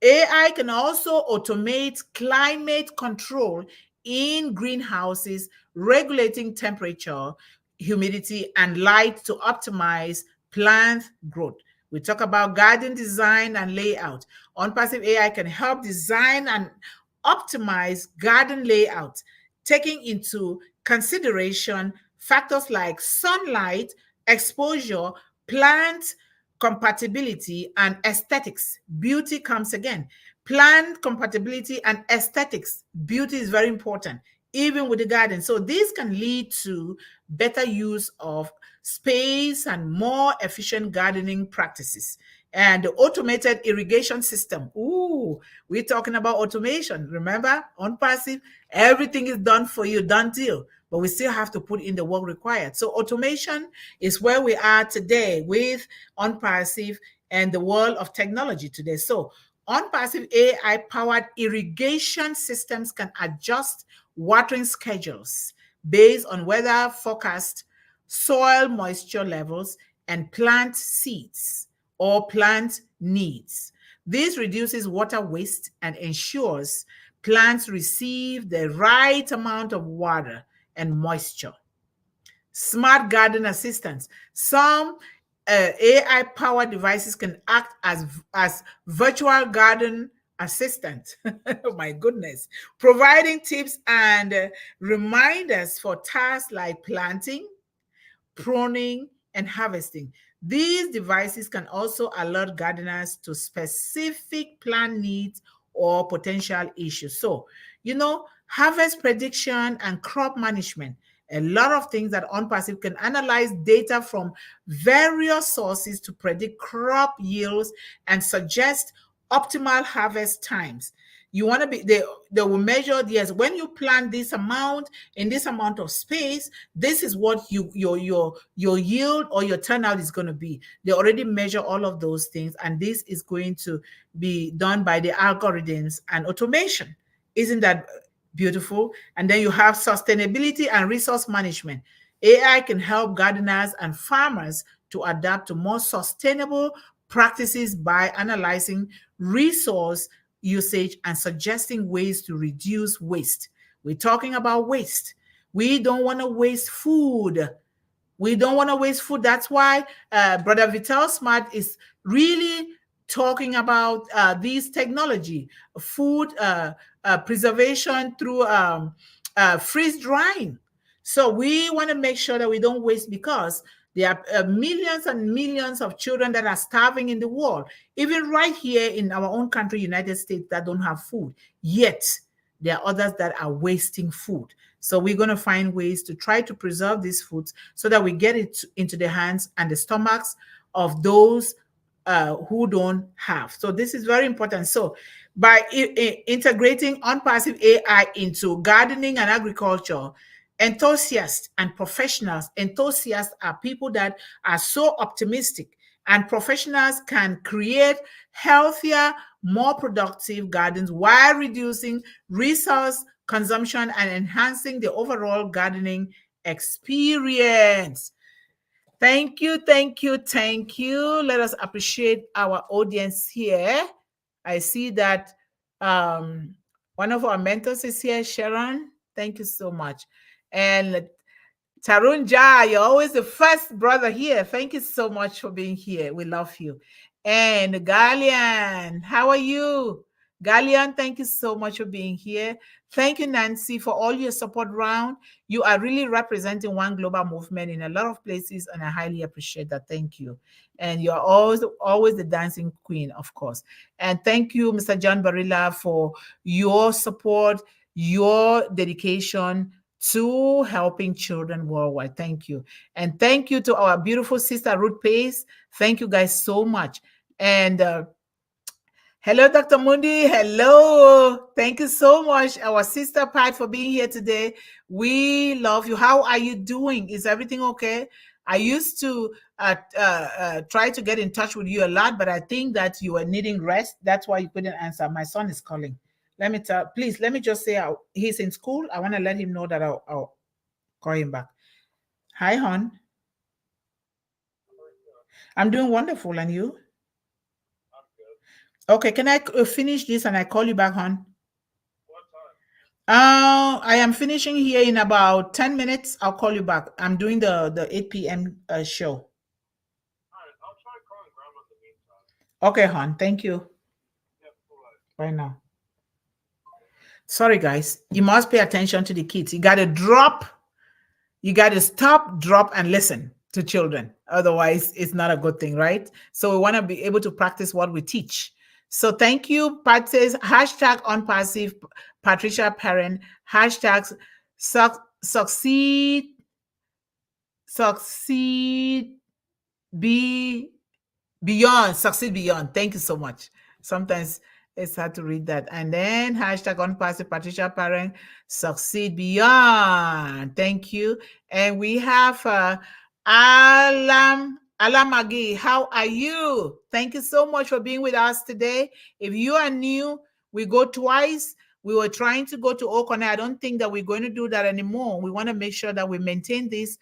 AI can also automate climate control in greenhouses, regulating temperature, humidity, and light to optimize plant growth. We talk about garden design and layout. Unpassive AI can help design and optimize garden layout, taking into consideration factors like sunlight, exposure, plant compatibility, and aesthetics. Beauty comes again. Plant compatibility and aesthetics. Beauty is very important, even with the garden. So these can lead to better use of space and more efficient gardening practices. And the automated irrigation system. Ooh, we're talking about automation. Remember, on passive, everything is done for you, done deal. But we still have to put in the work required. So automation is where we are today with unpassive and the world of technology today. So unpassive AI-powered irrigation systems can adjust watering schedules based on weather forecast, soil moisture levels, and plant seeds or plant needs. This reduces water waste and ensures plants receive the right amount of water and moisture. Smart garden assistants. Some AI-powered devices can act as virtual garden assistant. Oh my goodness. Providing tips and reminders for tasks like planting, pruning, and harvesting. These devices can also alert gardeners to specific plant needs or potential issues. So, harvest prediction and crop management. A lot of things that unpassive can analyze data from various sources to predict crop yields and suggest optimal harvest times. You want to be they will measure, yes, when you plant this amount in this amount of space, this is what your yield or your turnout is going to be. They already measure all of those things, and this is going to be done by the algorithms and automation. Isn't that beautiful? And then you have sustainability and resource management. AI can help gardeners and farmers to adapt to more sustainable practices by analyzing resource usage and suggesting ways to reduce waste. We're talking about waste. We don't want to waste food. We don't want to waste food. That's why Brother Vital Smart is really talking about these technology, food preservation through freeze drying. So we want to make sure that we don't waste, because there are millions and millions of children that are starving in the world, even right here in our own country, United States, that don't have food. Yet there are others that are wasting food. So we're going to find ways to try to preserve these foods so that we get it into the hands and the stomachs of those who don't have. So this is very important. So by integrating unpassive AI into gardening and agriculture, enthusiasts and professionals, enthusiasts are people that are so optimistic, and professionals can create healthier, more productive gardens while reducing resource consumption and enhancing the overall gardening experience. Thank you, thank you, thank you. Let us appreciate our audience here. I see that one of our mentors is here, Sharon. Thank you so much. And Tarun Jai, you're always the first brother here. Thank you so much for being here. We love you. And Galian, how are you? Galian, thank you so much for being here. Thank you, Nancy, for all your support round. You are really representing one global movement in a lot of places, and I highly appreciate that. Thank you. And you're always the dancing queen, of course. And thank you, Mr. John Barilla, for your support, your dedication to helping children worldwide. Thank you. And thank you to our beautiful sister, Ruth Pace. Thank you guys so much. And hello, Dr. Mundih. Hello. Thank you so much, our sister Pat, for being here today. We love you. How are you doing? Is everything okay? I used to try to get in touch with you a lot, but I think that you were needing rest. That's why you couldn't answer. My son is calling. Please, let me just say he's in school. I want to let him know that I'll call him back. Hi, hon. I'm doing wonderful. And you? Okay, can I finish this and I call you back, hon? I am finishing here in about 10 minutes. I'll call you back. I'm doing the 8 p.m. Show. Okay, hon. Thank you. Bye now. Sorry, guys. You must pay attention to the kids. You got to drop. You got to stop, drop, and listen to children. Otherwise, it's not a good thing, right? So we want to be able to practice what we teach. So thank you. Pat says, hashtag unpassive, Patricia Parent, hashtag succeed, be beyond, succeed beyond. Thank you so much. Sometimes it's hard to read that. And then hashtag unpassive, Patricia Parent, succeed beyond. Thank you. And we have Alamagi, how are you? Thank you so much for being with us today. If you are new, we go twice. We were trying to go to Okone. I don't think that we're going to do that anymore. We want to make sure that we maintain this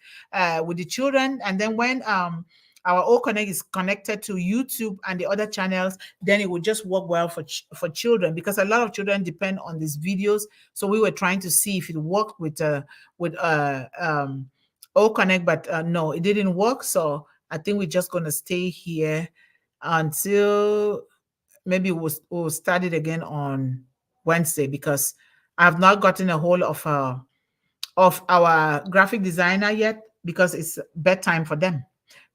with the children. And then when our Oconnect is connected to YouTube and the other channels, then it will just work well for children, because a lot of children depend on these videos. So we were trying to see if it worked with Oconnect, but no, it didn't work. So I think we're just going to stay here until maybe we'll start it again on Wednesday, because I have not gotten a hold of our graphic designer yet, because it's bedtime for them.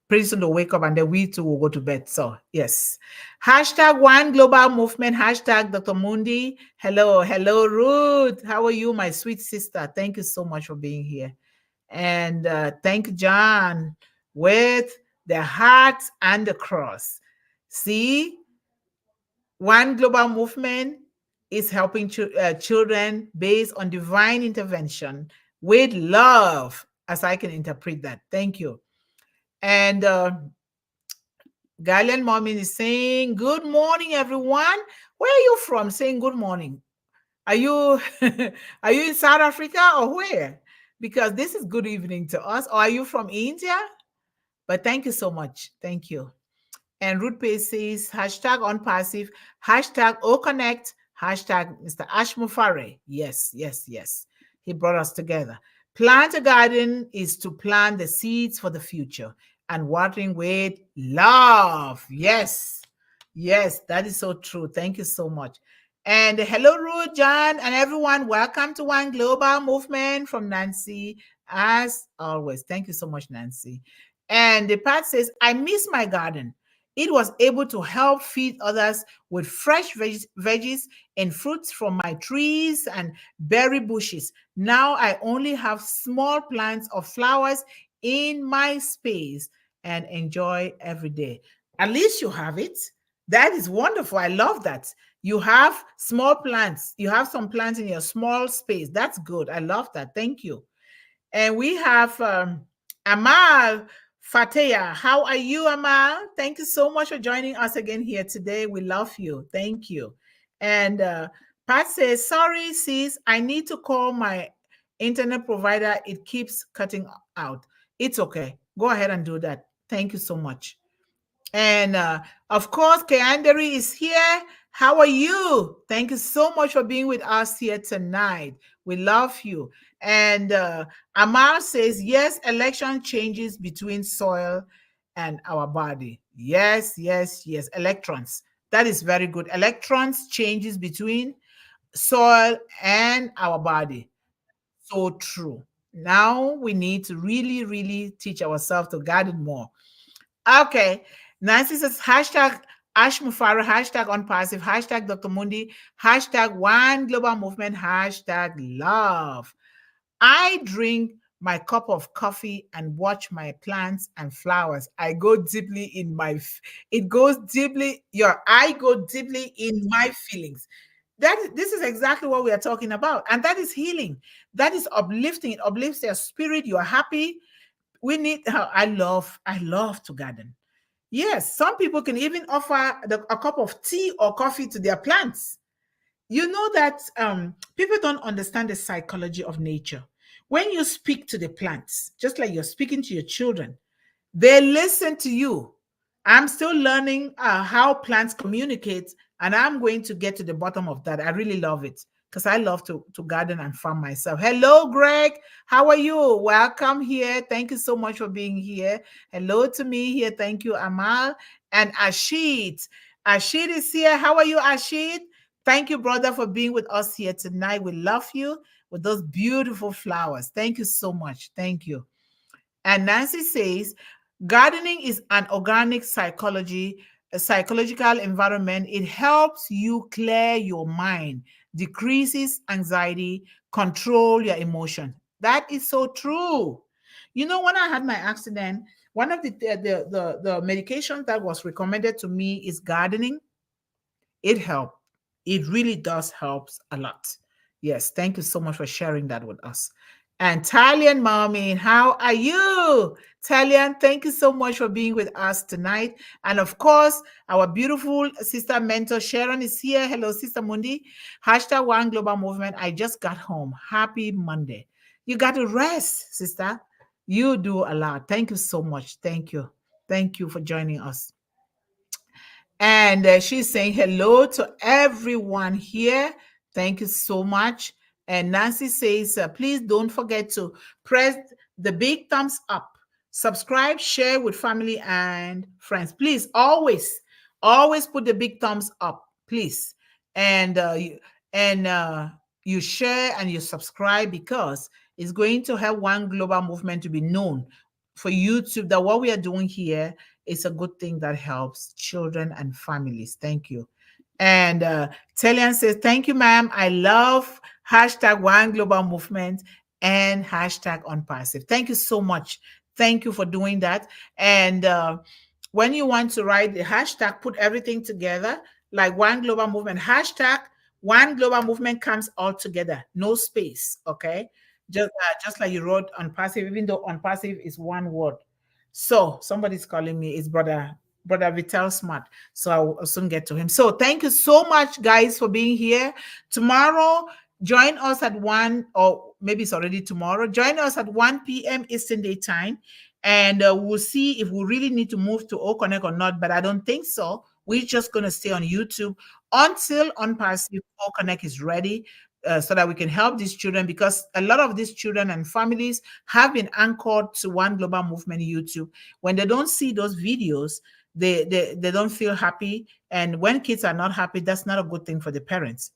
Pretty soon they'll wake up and then we too will go to bed. So yes. Hashtag one global movement. Hashtag Dr. Mundih. Hello. Hello, Ruth. How are you, my sweet sister? Thank you so much for being here. And thank John with the heart and the cross. See? One global movement. is helping children based on divine intervention with love, as I can interpret that. Thank you. And Galian Mommy is saying, good morning, everyone. Where are you from? Saying good morning. Are you are you in South Africa or where? Because this is good evening to us. Or are you from India? But thank you so much. Thank you. And Ruth Pace says hashtag on passive, hashtag OConnect, hashtag Mr. Ashmufare. Yes, yes, yes. He brought us together. Plant a garden is to plant the seeds for the future and watering with love. Yes, yes, that is so true. Thank you so much. And hello, Ruth, John, and everyone. Welcome to One Global Movement from Nancy, as always. Thank you so much, Nancy. And the part says, I miss my garden. It was able to help feed others with fresh veggies and fruits from my trees and berry bushes. Now I only have small plants of flowers in my space and enjoy every day. At least you have it. That is wonderful. I love that. You have small plants. You have some plants in your small space. That's good. I love that. Thank you. And we have Amal Fateya. How are you, Amal? Thank you so much for joining us again here today. We love you. Thank you. And Pat says, sorry, sis, I need to call my internet provider. It keeps cutting out. It's okay. Go ahead and do that. Thank you so much. And of course, Keanderi is here. How are you? Thank you so much for being with us here tonight. We love you. And Amar says, yes, election changes between soil and our body. Yes, yes, yes. Electrons. That is very good. Electrons changes between soil and our body. So true. Now we need to really, really teach ourselves to garden more. Okay. Nancy says hashtag Ashmufara, hashtag unpassive, hashtag Dr. Mundih, hashtag one global movement, hashtag love. I drink my cup of coffee and watch my plants and flowers. I go deeply in my, it goes deeply, I go deeply in my feelings. This is exactly what we are talking about. And that is healing. That is uplifting. It uplifts your spirit. You are happy. We need, I love to garden. Yes, some people can even offer a cup of tea or coffee to their plants. You know that people don't understand the psychology of nature. When you speak to the plants, just like you're speaking to your children, they listen to you. I'm still learning how plants communicate, and I'm going to get to the bottom of that. I really love it because I love to garden and farm myself. Hello, Greg. How are you? Welcome here. Thank you so much for being here. Hello to me here. Thank you, Amal. And Ashid. Ashid is here. How are you, Ashid? Thank you, brother, for being with us here tonight. We love you with those beautiful flowers. Thank you so much. Thank you. And Nancy says, gardening is an organic psychology, a psychological environment. It helps you clear your mind, decreases anxiety, control your emotion. That is so true. You know, when I had my accident, one of the medications that was recommended to me is gardening. It helped. It really does helps a lot. Yes, thank you so much for sharing that with us. And Talian Mommy, how are you? Talian, thank you so much for being with us tonight. And of course, our beautiful sister mentor Sharon is here. Hello, Sister Mundih. Hashtag One Global Movement. I just got home. Happy Monday. You got to rest, sister. You do a lot. Thank you so much. Thank you. Thank you for joining us. And she's saying hello to everyone here. Thank you so much. And Nancy says, please don't forget to press the big thumbs up, subscribe, share with family and friends. Please always put the big thumbs up, please. And you share and you subscribe because it's going to help One Global Movement to be known for YouTube that what we are doing here is a good thing that helps children and families. Thank you. And Telian says, thank you, ma'am. I love hashtag One Global Movement and hashtag Unpassive. Thank you so much. Thank you for doing that. And when you want to write the hashtag, put everything together, like One Global Movement, hashtag One Global Movement comes all together, no space. Okay, just like you wrote on passive, even though on passive is one word. So somebody's calling me. It's brother Vital Smart. So I'll soon get to him. So thank you so much, guys, for being here. Tomorrow, join us at 1, or maybe it's already tomorrow. Join us at 1 p.m. Eastern Day Time, and we'll see if we really need to move to O Connect or not. But I don't think so. We're just going to stay on YouTube until Unpassive O Connect is ready. So that we can help these children, because a lot of these children and families have been anchored to One Global Movement YouTube. When they don't see those videos, they don't feel happy. And when kids are not happy, that's not a good thing for the parents.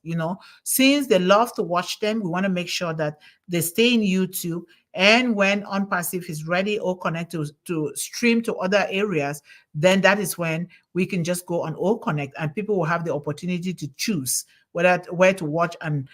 Since they love to watch them, we want to make sure that they stay in YouTube. And when Unpassive is ready or connect to stream to other areas, then that is when we can just go on O Connect, and people will have the opportunity to choose where to watch and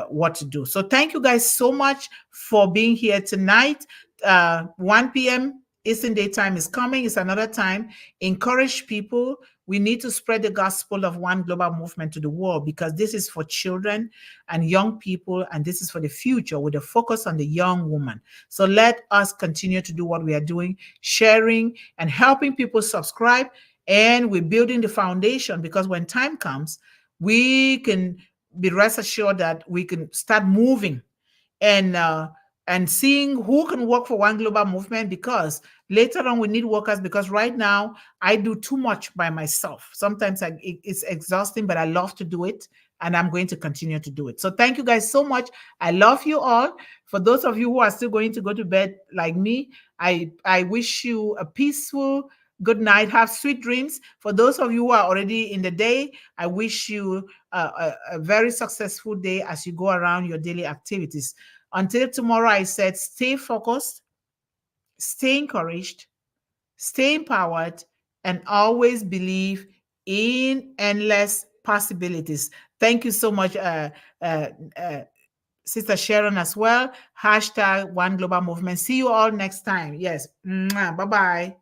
what to do. So thank you guys so much for being here tonight. 1 p.m. Eastern Daytime is coming. It's another time. Encourage people. We need to spread the gospel of One Global Movement to the world, because this is for children and young people, and this is for the future, with a focus on the young woman. So let us continue to do what we are doing, sharing and helping people subscribe. And we're building the foundation, because when time comes, we can be rest assured that we can start moving and seeing who can work for One Global Movement, because later on we need workers. Because right now I do too much by myself. Sometimes it's exhausting, but I love to do it, and I'm going to continue to do it. So thank you guys so much. I love you all. For those of you who are still going to go to bed like me, I wish you a peaceful good night. Have sweet dreams. For those of you who are already in the day, I wish you a very successful day as you go around your daily activities. Until tomorrow, I said, stay focused, stay encouraged, stay empowered, and always believe in endless possibilities. Thank you so much, uh, uh, Sister Sharon, as well. Hashtag One Global Movement. See you all next time. Yes. Bye-bye.